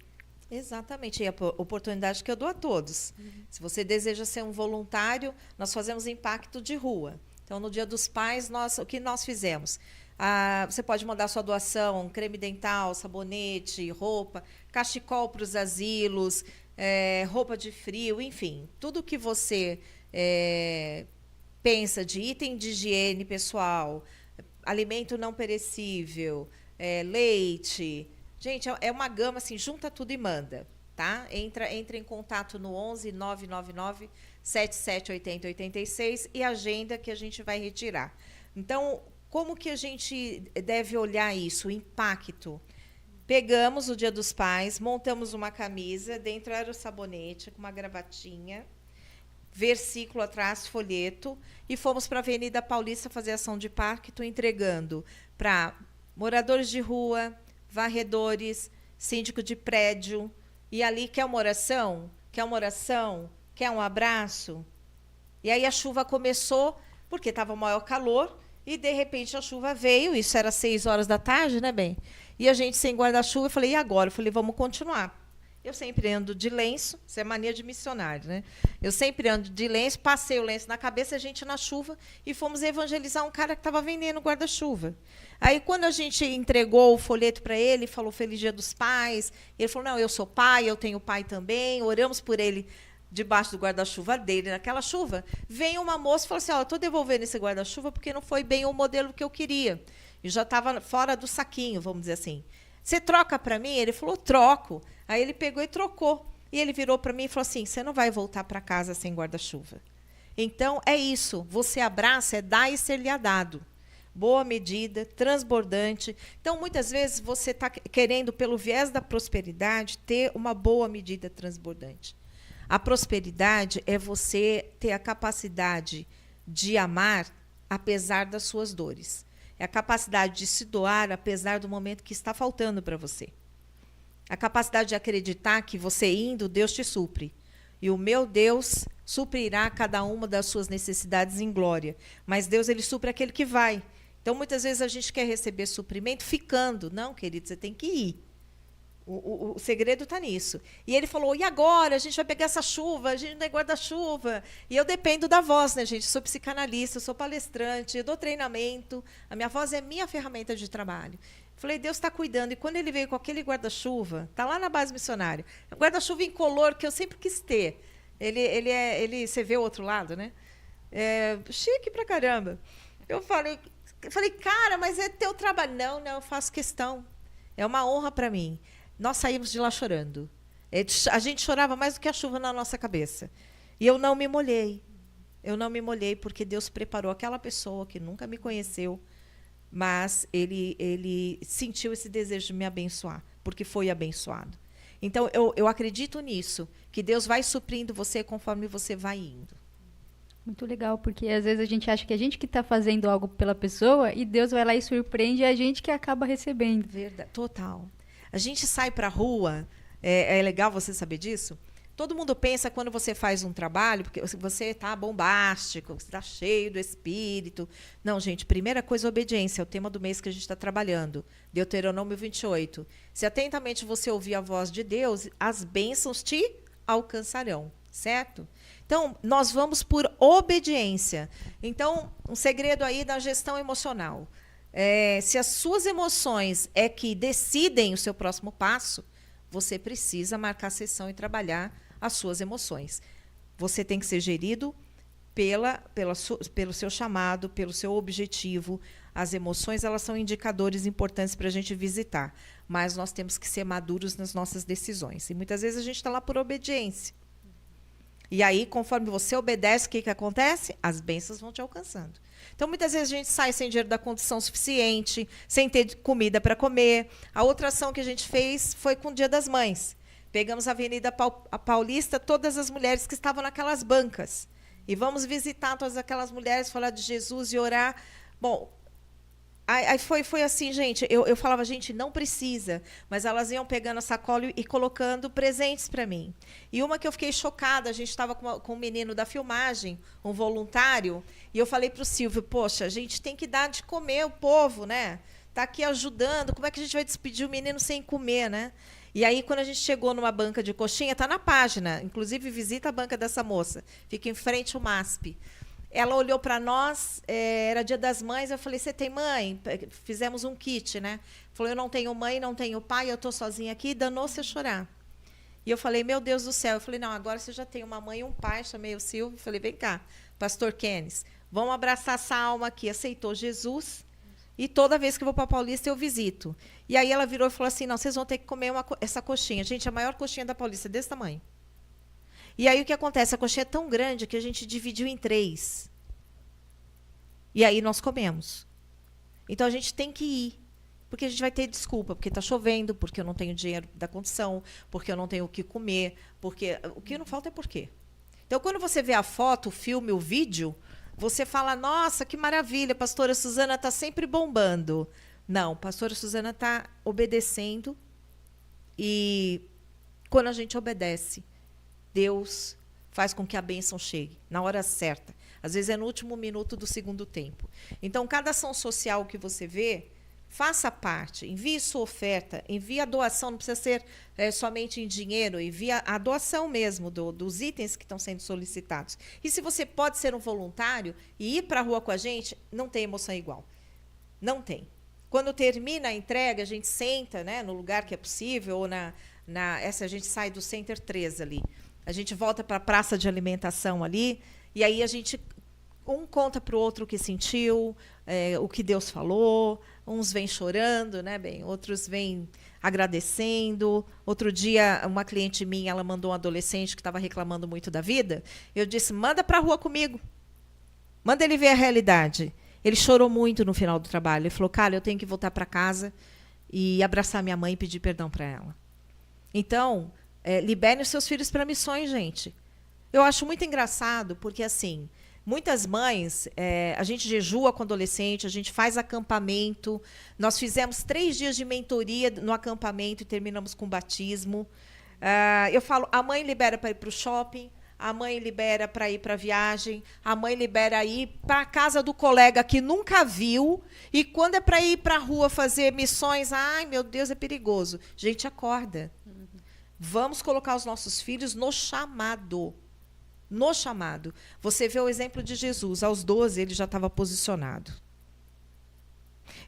S2: Exatamente, e a oportunidade que eu dou a todos. Se você deseja ser um voluntário, nós fazemos impacto de rua. Então, no Dia dos Pais, o que nós fizemos? Você pode mandar sua doação, creme dental, sabonete, roupa, cachecol para os asilos, roupa de frio, enfim, tudo que você pensa de item de higiene pessoal, alimento não perecível, leite. Gente, é uma gama assim, junta tudo e manda, tá? Entra em contato no 11 999 77 80 86 e agenda que a gente vai retirar. Então, como que a gente deve olhar isso, o impacto? Pegamos o Dia dos Pais, montamos uma camisa, dentro era o sabonete com uma gravatinha, versículo atrás, folheto, e fomos para a Avenida Paulista fazer ação de impacto, entregando para moradores de rua, varredores, síndico de prédio, e ali quer uma oração? Quer uma oração? Quer um abraço? E aí a chuva começou, porque estava o maior calor, e de repente a chuva veio, isso era 6 horas da tarde, né, bem? E a gente sem guarda-chuva, eu falei, e agora? Eu falei, vamos continuar. Eu sempre ando de lenço, isso é mania de missionário, né? Eu sempre ando de lenço, passei o lenço na cabeça, a gente na chuva, e fomos evangelizar um cara que estava vendendo guarda-chuva. Aí, quando a gente entregou o folheto para ele, falou Feliz Dia dos Pais, ele falou, não, eu sou pai, eu tenho pai também, oramos por ele debaixo do guarda-chuva dele, naquela chuva. Vem uma moça e falou assim, eu estou devolvendo esse guarda-chuva porque não foi bem o modelo que eu queria. E já estava fora do saquinho, vamos dizer assim. Você troca para mim? Ele falou, troco. Aí ele pegou e trocou. E ele virou para mim e falou assim, você não vai voltar para casa sem guarda-chuva. Então, é isso. Você abraça, é dar e ser-lhe dado. Boa medida, transbordante. Então, muitas vezes, você está querendo, pelo viés da prosperidade, ter uma boa medida transbordante. A prosperidade é você ter a capacidade de amar apesar das suas dores. É a capacidade de se doar apesar do momento que está faltando para você. A capacidade de acreditar que você indo, Deus te supre. E o meu Deus suprirá cada uma das suas necessidades em glória. Mas Deus, ele supre aquele que vai. Então, muitas vezes a gente quer receber suprimento ficando. Não, querido, você tem que ir. O segredo está nisso. E ele falou, e agora? A gente vai pegar essa chuva, a gente não tem guarda-chuva. E eu dependo da voz, né, gente? Eu sou psicanalista, eu sou palestrante, eu dou treinamento. A minha voz é minha ferramenta de trabalho. Falei, Deus está cuidando. E quando ele veio com aquele guarda-chuva, está lá na base missionária, guarda-chuva incolor que eu sempre quis ter. Você vê o outro lado, né? Chique pra caramba. Eu falei, cara, mas é teu trabalho. Não, eu faço questão. É uma honra para mim. Nós saímos de lá chorando. A gente chorava mais do que a chuva na nossa cabeça. E eu não me molhei. Eu não me molhei porque Deus preparou aquela pessoa que nunca me conheceu, mas ele sentiu esse desejo de me abençoar, porque foi abençoado. Então, eu acredito nisso, que Deus vai suprindo você conforme você vai indo.
S1: Muito legal, porque às vezes a gente acha que a gente que está fazendo algo pela pessoa e Deus vai lá e surpreende a gente que acaba recebendo.
S2: Verdade, total. A gente sai para a rua, é legal você saber disso. Todo mundo pensa quando você faz um trabalho, porque você está bombástico, você está cheio do Espírito. Não, gente, primeira coisa, obediência, é o tema do mês que a gente está trabalhando. Deuteronômio 28. Se atentamente você ouvir a voz de Deus, as bênçãos te alcançarão, certo? Então, nós vamos por obediência. Então, um segredo aí da gestão emocional. Se as suas emoções é que decidem o seu próximo passo, você precisa marcar a sessão e trabalhar as suas emoções. Você tem que ser gerido pelo seu chamado, pelo seu objetivo. As emoções, elas são indicadores importantes para a gente visitar, mas nós temos que ser maduros nas nossas decisões. E muitas vezes a gente está lá por obediência. E aí, conforme você obedece, o que acontece? As bênçãos vão te alcançando. Então, muitas vezes a gente sai sem dinheiro da condição suficiente, sem ter comida para comer. A outra ação que a gente fez foi com o Dia das Mães. Pegamos a Avenida Paulista, todas as mulheres que estavam naquelas bancas. E vamos visitar todas aquelas mulheres, falar de Jesus e orar. Bom, Aí foi assim, gente. Eu falava, gente, não precisa. Mas elas iam pegando a sacola e colocando presentes para mim. E uma que eu fiquei chocada, a gente estava com um menino da filmagem, um voluntário, e eu falei para o Silvio, poxa, a gente tem que dar de comer o povo, né? Tá aqui ajudando, como é que a gente vai despedir o menino sem comer, né? E aí, quando a gente chegou numa banca de coxinha, tá na página, inclusive visita a banca dessa moça, fica em frente ao MASP. Ela olhou para nós, era Dia das Mães, eu falei, você tem mãe? Fizemos um kit, né? Falou, eu não tenho mãe, não tenho pai, eu estou sozinha aqui, danou-se a chorar. E eu falei, meu Deus do céu. Eu falei, não, agora você já tem uma mãe e um pai, chamei o Silvio, falei, vem cá, pastor Kenneth, vamos abraçar essa alma aqui, aceitou Jesus, e toda vez que eu vou para Paulista eu visito. E aí ela virou e falou assim, não, vocês vão ter que comer essa coxinha. Gente, a maior coxinha da Paulista, desse tamanho. E aí o que acontece? A coxinha é tão grande que a gente dividiu em 3. E aí nós comemos. Então a gente tem que ir. Porque a gente vai ter desculpa, porque está chovendo, porque eu não tenho dinheiro da condição, porque eu não tenho o que comer, porque o que não falta é por quê. Então, quando você vê a foto, o filme, o vídeo, você fala, nossa, que maravilha, a pastora Suzana está sempre bombando. Não, a pastora Suzana está obedecendo. E quando a gente obedece, Deus faz com que a bênção chegue na hora certa. Às vezes é no último minuto do segundo tempo. Então, cada ação social que você vê, faça parte, envie sua oferta, envie a doação, não precisa ser somente em dinheiro, envie a doação mesmo dos itens que estão sendo solicitados. E se você pode ser um voluntário e ir para a rua com a gente, não tem emoção igual. Não tem. Quando termina a entrega, a gente senta, né, no lugar que é possível, ou essa a gente sai do Center 3 ali. A gente volta para a praça de alimentação ali, e aí a gente conta para o outro o que sentiu, o que Deus falou. Uns vêm chorando, né, bem, outros vêm agradecendo. Outro dia, uma cliente minha, ela mandou um adolescente que estava reclamando muito da vida. Eu disse, manda para a rua comigo. Manda ele ver a realidade. Ele chorou muito no final do trabalho. Ele falou, cara, eu tenho que voltar para casa e abraçar minha mãe e pedir perdão para ela. Então, liberem os seus filhos para missões, gente. Eu acho muito engraçado, porque, assim, muitas mães, a gente jejua com adolescente, a gente faz acampamento. Nós fizemos 3 dias de mentoria no acampamento e terminamos com batismo. Eu falo, a mãe libera para ir para o shopping, a mãe libera para ir para a viagem, a mãe libera ir para a casa do colega que nunca viu, e quando é para ir para a rua fazer missões, ai, meu Deus, é perigoso. Gente, acorda. Vamos colocar os nossos filhos no chamado. No chamado. Você vê o exemplo de Jesus. Aos 12, ele já estava posicionado.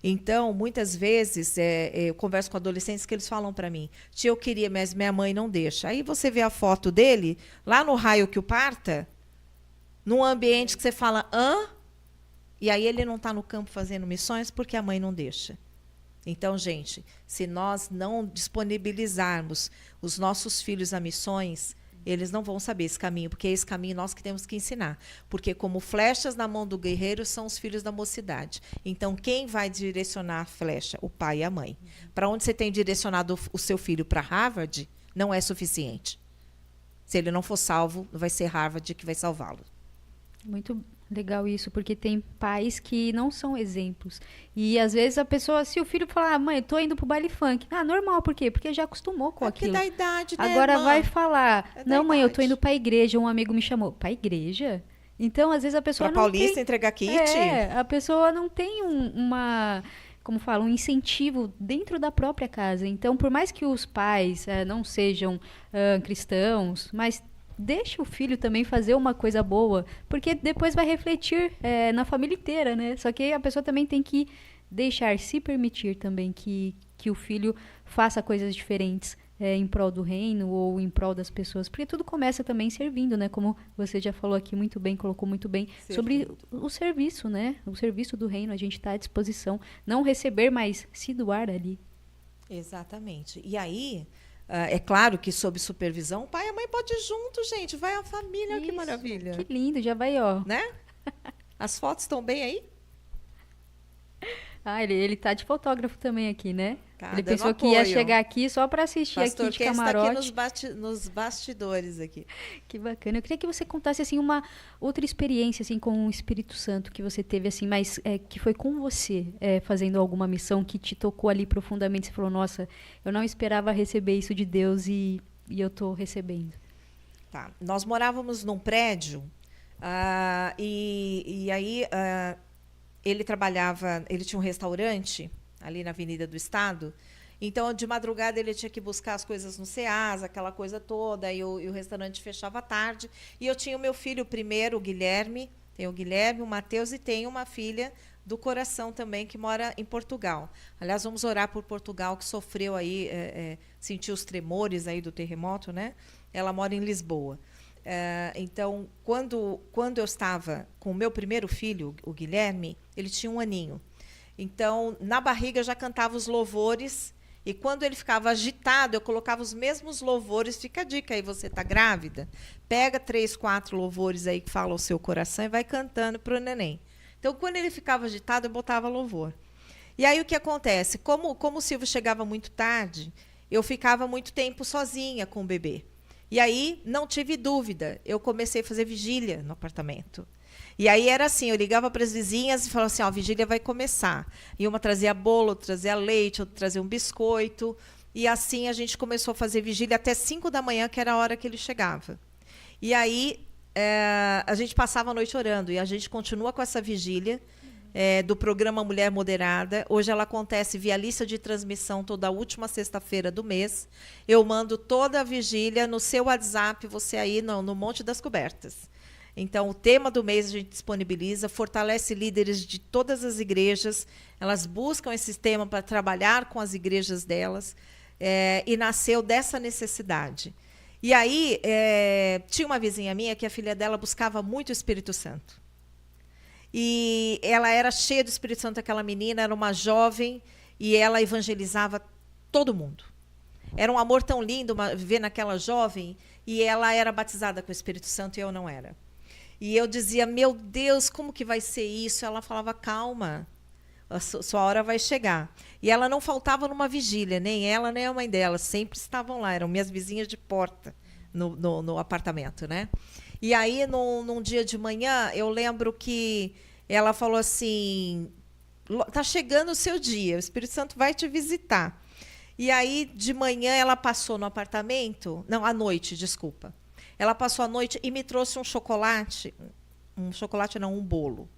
S2: Então, muitas vezes, eu converso com adolescentes que eles falam para mim, tia, eu queria, mas minha mãe não deixa. Aí você vê a foto dele, lá no raio que o parta, num ambiente que você fala, hã? E aí ele não está no campo fazendo missões porque a mãe não deixa. Então, gente, se nós não disponibilizarmos os nossos filhos a missões, eles não vão saber esse caminho, porque é esse caminho nós que temos que ensinar. Porque como flechas na mão do guerreiro são os filhos da mocidade. Então, quem vai direcionar a flecha? O pai e a mãe. Para onde você tem direcionado o seu filho? Para Harvard? Não é suficiente. Se ele não for salvo, vai ser Harvard que vai salvá-lo.
S1: Muito legal isso, porque tem pais que não são exemplos. E às vezes a pessoa, se o filho falar, mãe, eu tô indo pro baile funk. Ah, normal, por quê? Porque já acostumou com aquilo.
S2: Da idade, né,
S1: agora
S2: irmã?
S1: vai falar, não, mãe, eu tô
S2: idade.
S1: indo pra igreja, um amigo me chamou. Pra igreja? Então, às vezes a pessoa
S2: Pra
S1: não
S2: Paulista
S1: tem...
S2: entregar kit?
S1: a pessoa não tem como fala, um incentivo dentro da própria casa. Então, por mais que os pais não sejam cristãos, mas deixa o filho também fazer uma coisa boa, porque depois vai refletir na família inteira, né? Só que a pessoa também tem que deixar, se permitir também que o filho faça coisas diferentes em prol do reino ou em prol das pessoas, porque tudo começa também servindo, né? Como você já falou aqui muito bem, colocou muito bem, sobre o serviço, né? O serviço do reino, a gente está à disposição, não receber, mas se doar ali.
S2: Exatamente. E aí, é claro que sob supervisão, o pai e a mãe podem ir junto, gente. Vai a família, que maravilha.
S1: Que lindo, já vai, ó.
S2: Né? As fotos estão bem aí?
S1: Ah, ele tá de fotógrafo também aqui, né?
S2: Tá
S1: Ele
S2: dando
S1: pensou que ia
S2: apoio.
S1: chegar aqui só para assistir
S2: Pastor
S1: aqui de
S2: Ken está aqui
S1: camarote.
S2: nos bastidores aqui.
S1: Que bacana. Eu queria que você contasse assim uma outra experiência assim com o Espírito Santo que você teve assim, mas que foi com você fazendo alguma missão que te tocou ali profundamente. Você falou, nossa, eu não esperava receber isso de Deus e eu tô recebendo.
S2: Tá. Nós morávamos num prédio e aí ele tinha um restaurante ali na Avenida do Estado. Então, de madrugada, ele tinha que buscar as coisas no Ceasa, aquela coisa toda, e o restaurante fechava à tarde. E eu tinha o meu filho primeiro, o Guilherme, tem o Guilherme, o Matheus, e tem uma filha do coração também, que mora em Portugal. Aliás, vamos orar por Portugal, que sofreu aí, sentiu os tremores aí do terremoto, né? Ela mora em Lisboa. Então, quando eu estava com o meu primeiro filho, o Guilherme, ele tinha 1 aninho. Então, na barriga, eu já cantava os louvores. E quando ele ficava agitado, eu colocava os mesmos louvores. Fica a dica aí, você está grávida? Pega 3, 4 louvores aí que falam o seu coração e vai cantando para o neném. Então, quando ele ficava agitado, eu botava louvor. E aí, o que acontece? Como o Silvio chegava muito tarde, eu ficava muito tempo sozinha com o bebê. E aí, não tive dúvida, eu comecei a fazer vigília no apartamento. E aí era assim, eu ligava para as vizinhas e falava assim, ó, a vigília vai começar. E uma trazia bolo, outra trazia leite, outra trazia um biscoito. E assim a gente começou a fazer vigília até 5 da manhã, que era a hora que ele chegava. E aí a gente passava a noite orando. E a gente continua com essa vigília do programa Mulher Moderada. Hoje ela acontece via lista de transmissão toda a última sexta-feira do mês. Eu mando toda a vigília no seu WhatsApp, você aí no Monte das Cobertas. Então, o tema do mês a gente disponibiliza, fortalece líderes de todas as igrejas, elas buscam esse tema para trabalhar com as igrejas delas, e nasceu dessa necessidade. E aí, tinha uma vizinha minha que a filha dela buscava muito o Espírito Santo. E ela era cheia do Espírito Santo, aquela menina, era uma jovem, e ela evangelizava todo mundo. Era um amor tão lindo ver naquela jovem, e ela era batizada com o Espírito Santo e eu não era. E eu dizia, meu Deus, como que vai ser isso? Ela falava, calma, a sua hora vai chegar. E ela não faltava numa vigília, nem ela, nem a mãe dela, sempre estavam lá, eram minhas vizinhas de porta no apartamento, né? E aí, num dia de manhã, eu lembro que ela falou assim, tá chegando o seu dia, o Espírito Santo vai te visitar. E aí, de manhã, ela passou no apartamento, não, à noite, desculpa. Ela passou a noite e me trouxe um chocolate não, um bolo.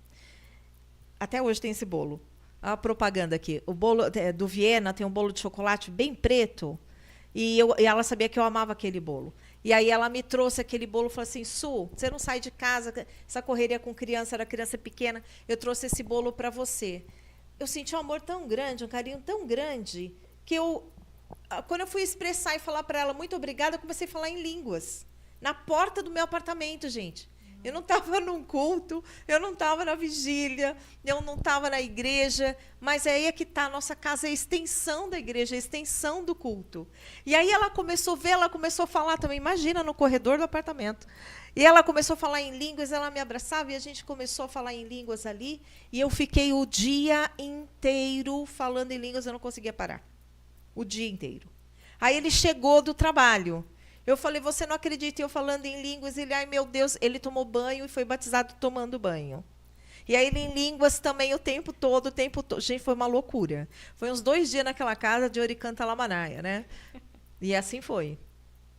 S2: Até hoje tem esse bolo. A propaganda aqui. O bolo do Viena tem um bolo de chocolate bem preto. E ela sabia que eu amava aquele bolo. E aí ela me trouxe aquele bolo e falou assim, Su, você não sai de casa, essa correria com criança, era criança pequena, eu trouxe esse bolo para você. Eu senti um amor tão grande, um carinho tão grande, que quando eu fui expressar e falar para ela, muito obrigada, eu comecei a falar em línguas. Na porta do meu apartamento, gente. Eu não estava num culto, eu não estava na vigília, eu não estava na igreja, mas aí é que está, a nossa casa é a extensão da igreja, a extensão do culto. E aí ela começou a ver, ela começou a falar também, imagina, no corredor do apartamento. E ela começou a falar em línguas, ela me abraçava e a gente começou a falar em línguas ali, e eu fiquei o dia inteiro falando em línguas, eu não conseguia parar. O dia inteiro. Aí ele chegou do trabalho. Eu falei, você não acredita eu falando em línguas? Ele, ai meu Deus, ele tomou banho e foi batizado tomando banho. E aí ele em línguas também o tempo todo. Gente, foi uma loucura. Foi uns 2 dias naquela casa de Oricanta Lamanaia, né? E assim foi.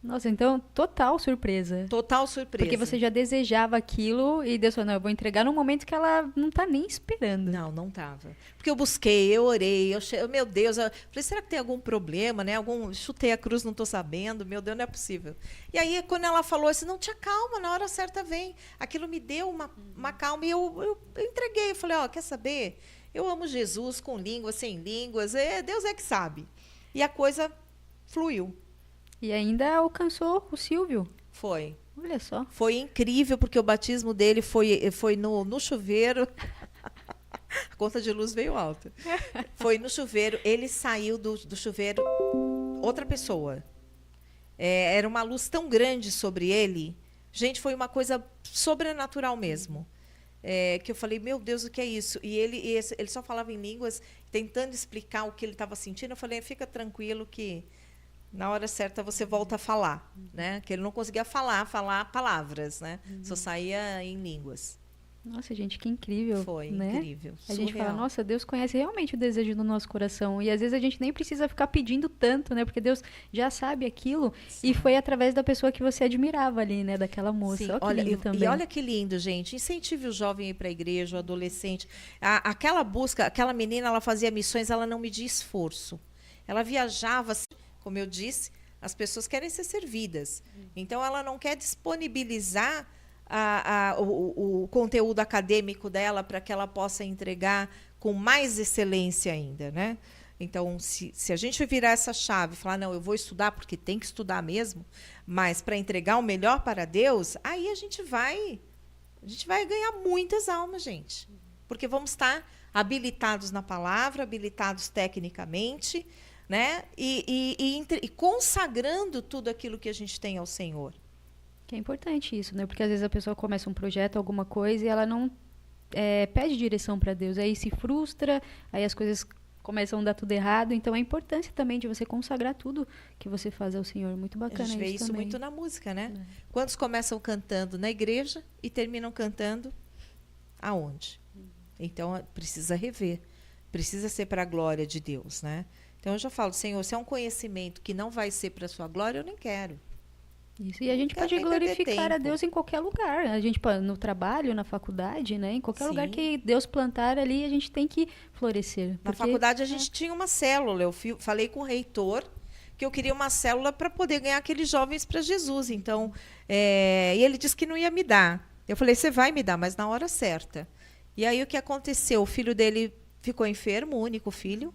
S1: Nossa, então, total surpresa.
S2: Total surpresa.
S1: Porque você já desejava aquilo e Deus falou, não, eu vou entregar num momento que ela não está nem esperando.
S2: Não estava. Porque eu busquei, eu orei, meu Deus, eu falei, será que tem algum problema, né? Chutei a cruz, não estou sabendo, meu Deus, não é possível. E aí, quando ela falou assim, não, te acalma, na hora certa vem. Aquilo me deu uma calma e eu entreguei. Eu falei, quer saber? Eu amo Jesus com línguas, sem línguas, Deus é que sabe. E a coisa fluiu.
S1: E ainda alcançou o Silvio.
S2: Foi.
S1: Olha só.
S2: Foi incrível, porque o batismo dele foi no chuveiro. A conta de luz veio alta. Foi no chuveiro, ele saiu do chuveiro, outra pessoa. Era uma luz tão grande sobre ele. Gente, foi uma coisa sobrenatural mesmo. que eu falei, meu Deus, o que é isso? E ele só falava em línguas, tentando explicar o que ele estava sentindo. Eu falei, fica tranquilo que na hora certa você volta a falar, né? Que ele não conseguia falar palavras, né? Só saía em línguas.
S1: Nossa, gente, que incrível,
S2: Foi
S1: né?
S2: incrível,
S1: A gente fala,
S2: surreal.
S1: nossa, Deus conhece realmente o desejo do nosso coração. E às vezes a gente nem precisa ficar pedindo tanto, né? Porque Deus já sabe aquilo. E foi através da pessoa que você admirava ali, né? Daquela moça.
S2: Sim,
S1: Olha que
S2: olha,
S1: lindo também.
S2: olha que lindo, gente. Incentive o jovem a ir para a igreja, o adolescente. Aquela busca, aquela menina, ela fazia missões, ela não media esforço. Ela viajava, como eu disse, as pessoas querem ser servidas. Então, ela não quer disponibilizar o conteúdo acadêmico dela para que ela possa entregar com mais excelência ainda, né? Então, se a gente virar essa chave e falar, não, eu vou estudar porque tem que estudar mesmo, mas para entregar o melhor para Deus, aí a gente vai ganhar muitas almas, gente. Porque vamos estar habilitados na palavra, habilitados tecnicamente, né? E consagrando tudo aquilo que a gente tem ao Senhor.
S1: Que é importante isso, né? Porque às vezes a pessoa começa um projeto, alguma coisa, e ela não pede direção para Deus. Aí se frustra, aí as coisas começam a dar tudo errado. Então, a importância também de você consagrar tudo que você faz ao Senhor. Muito bacana isso.
S2: A gente vê isso
S1: também.
S2: muito na música, né? Quantos começam cantando na igreja e terminam cantando aonde? Então, precisa rever. Precisa ser para a glória de Deus, né? Então, eu já falo, Senhor, se é um conhecimento que não vai ser para a sua glória, eu nem quero.
S1: Isso. E a gente pode glorificar a Deus em qualquer lugar. A gente no trabalho, na faculdade, né? Em qualquer lugar que Deus plantar ali, a gente tem que florescer.
S2: Na faculdade, a gente tinha uma célula. Eu falei com o reitor que eu queria uma célula para poder ganhar aqueles jovens para Jesus. Então, e ele disse que não ia me dar. Eu falei, você vai me dar, mas na hora certa. E aí, o que aconteceu? O filho dele ficou enfermo, o único filho.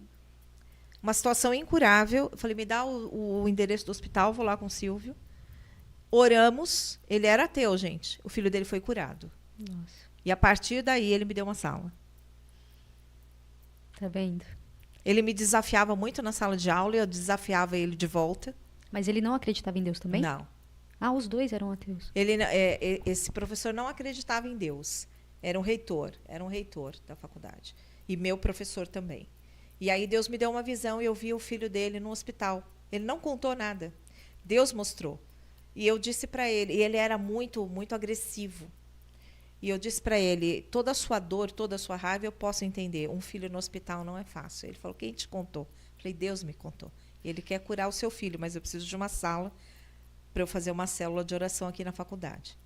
S2: Uma situação incurável. Eu falei, me dá o endereço do hospital, vou lá com o Silvio. Oramos, ele era ateu, gente. O filho dele foi curado.
S1: Nossa.
S2: E a partir daí ele me deu uma sala.
S1: Tá vendo?
S2: Ele me desafiava muito na sala de aula e eu desafiava ele de volta.
S1: Mas ele não acreditava em Deus também?
S2: Não.
S1: Ah, os dois eram ateus.
S2: Esse professor não acreditava em Deus. Era um reitor da faculdade. E meu professor também. E aí Deus me deu uma visão e eu vi o filho dele no hospital. Ele não contou nada. Deus mostrou. E eu disse para ele, e ele era muito, muito agressivo. E eu disse para ele, toda a sua dor, toda a sua raiva, eu posso entender. Um filho no hospital não é fácil. Ele falou, quem te contou? Eu falei, Deus me contou. Ele quer curar o seu filho, mas eu preciso de uma sala para eu fazer uma célula de oração aqui na faculdade.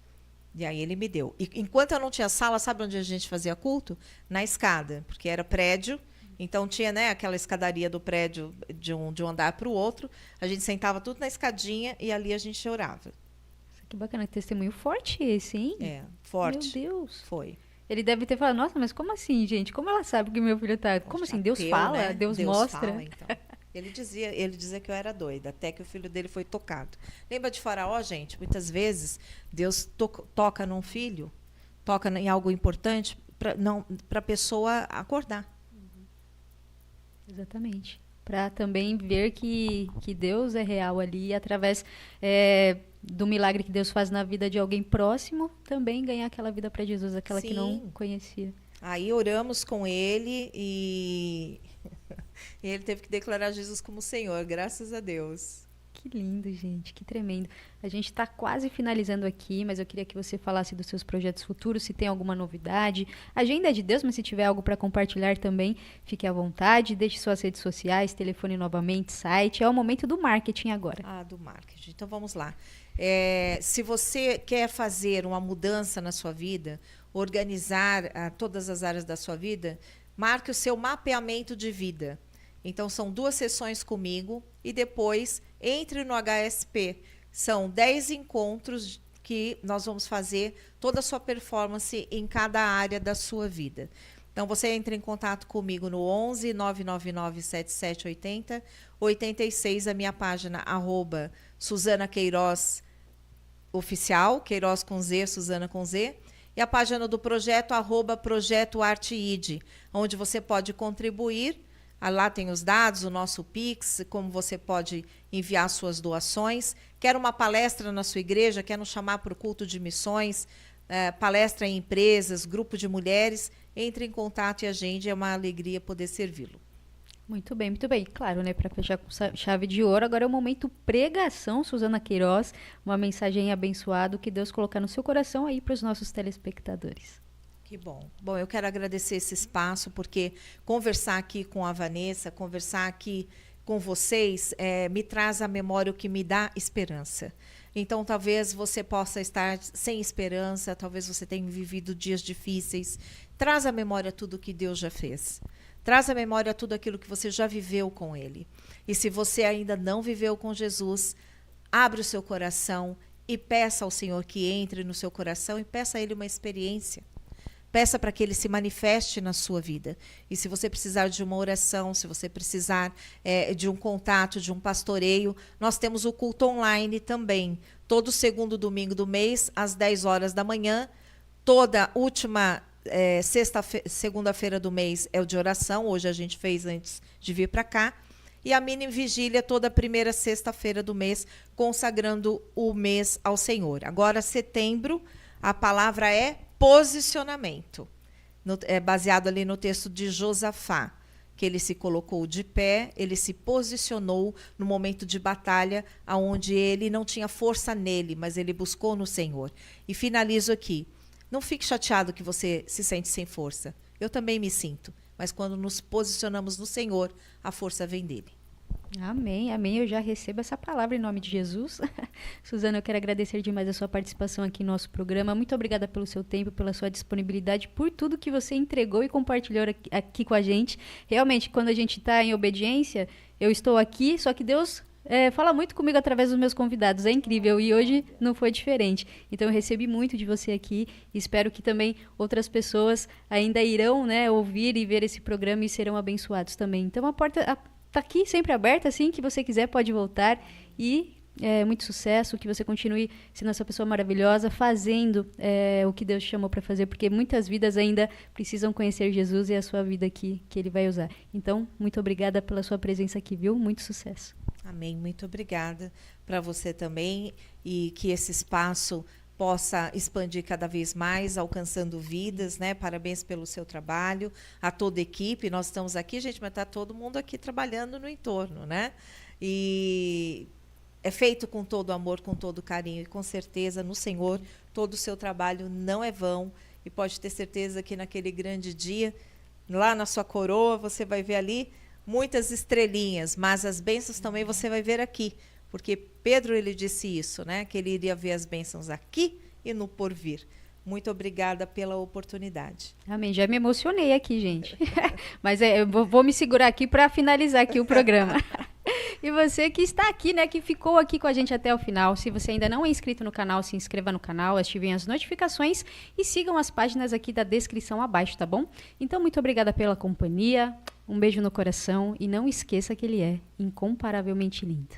S2: E aí ele me deu. E enquanto eu não tinha sala, sabe onde a gente fazia culto? Na escada, porque era prédio. Então, tinha, né, aquela escadaria do prédio de um andar para o outro. A gente sentava tudo na escadinha e ali a gente orava.
S1: Que bacana, que testemunho forte esse, hein?
S2: Forte.
S1: Meu Deus.
S2: Foi.
S1: Ele deve ter falado, nossa, mas como assim, gente? Como ela sabe que meu filho tá... Como assim? Deus fala? Né? Deus mostra?
S2: Fala, então. Ele dizia que eu era doida, até que o filho dele foi tocado. Lembra de Faraó, gente? Muitas vezes, Deus toca num filho, toca em algo importante para a pessoa acordar.
S1: Exatamente. Para também ver que Deus é real ali, através do milagre que Deus faz na vida de alguém próximo, também ganhar aquela vida para Jesus, aquela que não conhecia.
S2: Aí oramos com ele e ele teve que declarar Jesus como Senhor, graças a Deus.
S1: Que lindo, gente, que tremendo. A gente está quase finalizando aqui, mas eu queria que você falasse dos seus projetos futuros, se tem alguma novidade. A agenda é de Deus, mas se tiver algo para compartilhar também, fique à vontade. Deixe suas redes sociais, telefone novamente, site. É o momento do marketing agora.
S2: Do marketing. Então, vamos lá. Se você quer fazer uma mudança na sua vida, organizar todas as áreas da sua vida, marque o seu mapeamento de vida. Então, são 2 sessões comigo e depois entre no HSP. São 10 encontros que nós vamos fazer toda a sua performance em cada área da sua vida. Então, você entra em contato comigo no 11 999 7780 86, a minha página, @Suzana Queiroz Oficial, Queiroz com Z, Suzana com Z, e a página do projeto, @Projeto ArteID, onde você pode contribuir. Lá tem os dados, o nosso Pix, como você pode enviar suas doações. Quer uma palestra na sua igreja, quer nos chamar para o culto de missões, palestra em empresas, grupo de mulheres, entre em contato e agende, é uma alegria poder servi-lo.
S1: Muito bem, muito bem. Claro, né, para fechar com chave de ouro, agora é o momento pregação, Suzana Queiroz, uma mensagem abençoada que Deus colocar no seu coração aí para os nossos telespectadores.
S2: Que bom. Bom, eu quero agradecer esse espaço, porque conversar aqui com a Vanessa, conversar aqui com vocês, me traz à memória o que me dá esperança. Então, talvez você possa estar sem esperança, talvez você tenha vivido dias difíceis. Traz à memória tudo o que Deus já fez. Traz à memória tudo aquilo que você já viveu com Ele. E se você ainda não viveu com Jesus, abre o seu coração e peça ao Senhor que entre no seu coração e peça a Ele uma experiência. Peça para que Ele se manifeste na sua vida. E se você precisar de uma oração, se você precisar de um contato, de um pastoreio, nós temos o culto online também. Todo segundo domingo do mês, às 10 horas da manhã. Toda última segunda-feira do mês é o de oração. Hoje a gente fez antes de vir para cá. E a mini vigília toda primeira sexta-feira do mês, consagrando o mês ao Senhor. Agora, setembro, a palavra é posicionamento, baseado ali no texto de Josafá, que ele se colocou de pé, ele se posicionou no momento de batalha, onde ele não tinha força nele, mas ele buscou no Senhor. E finalizo aqui, não fique chateado que você se sente sem força, eu também me sinto, mas quando nos posicionamos no Senhor, a força vem dele.
S1: Amém, amém. Eu já recebo essa palavra em nome de Jesus. Suzana, eu quero agradecer demais a sua participação aqui no nosso programa. Muito obrigada pelo seu tempo, pela sua disponibilidade, por tudo que você entregou e compartilhou aqui com a gente. Realmente, quando a gente está em obediência, eu estou aqui, só que Deus fala muito comigo através dos meus convidados. É incrível e hoje não foi diferente. Então, eu recebi muito de você aqui. Espero que também outras pessoas ainda irão, né, ouvir e ver esse programa e serão abençoados também. Então, a porta está aqui sempre aberta, assim que você quiser pode voltar e muito sucesso, que você continue sendo essa pessoa maravilhosa, fazendo o que Deus chamou para fazer, porque muitas vidas ainda precisam conhecer Jesus e a sua vida aqui que Ele vai usar. Então, muito obrigada pela sua presença aqui, viu? Muito sucesso.
S2: Amém, muito obrigada para você também e que esse espaço possa expandir cada vez mais, alcançando vidas, né? Parabéns pelo seu trabalho, a toda a equipe. Nós estamos aqui, gente, mas está todo mundo aqui trabalhando no entorno, né? E é feito com todo amor, com todo carinho, e com certeza no Senhor, todo o seu trabalho não é vão. E pode ter certeza que naquele grande dia, lá na sua coroa, você vai ver ali muitas estrelinhas, mas as bênçãos também você vai ver aqui. Porque Pedro, ele disse isso, né? Que ele iria ver as bênçãos aqui e no porvir. Muito obrigada pela oportunidade.
S1: Amém. Já me emocionei aqui, gente. Mas eu vou me segurar aqui para finalizar aqui o programa. E você que está aqui, né, que ficou aqui com a gente até o final, se você ainda não é inscrito no canal, se inscreva no canal, ativem as notificações e sigam as páginas aqui da descrição abaixo, tá bom? Então, muito obrigada pela companhia, um beijo no coração e não esqueça que ele é incomparavelmente lindo.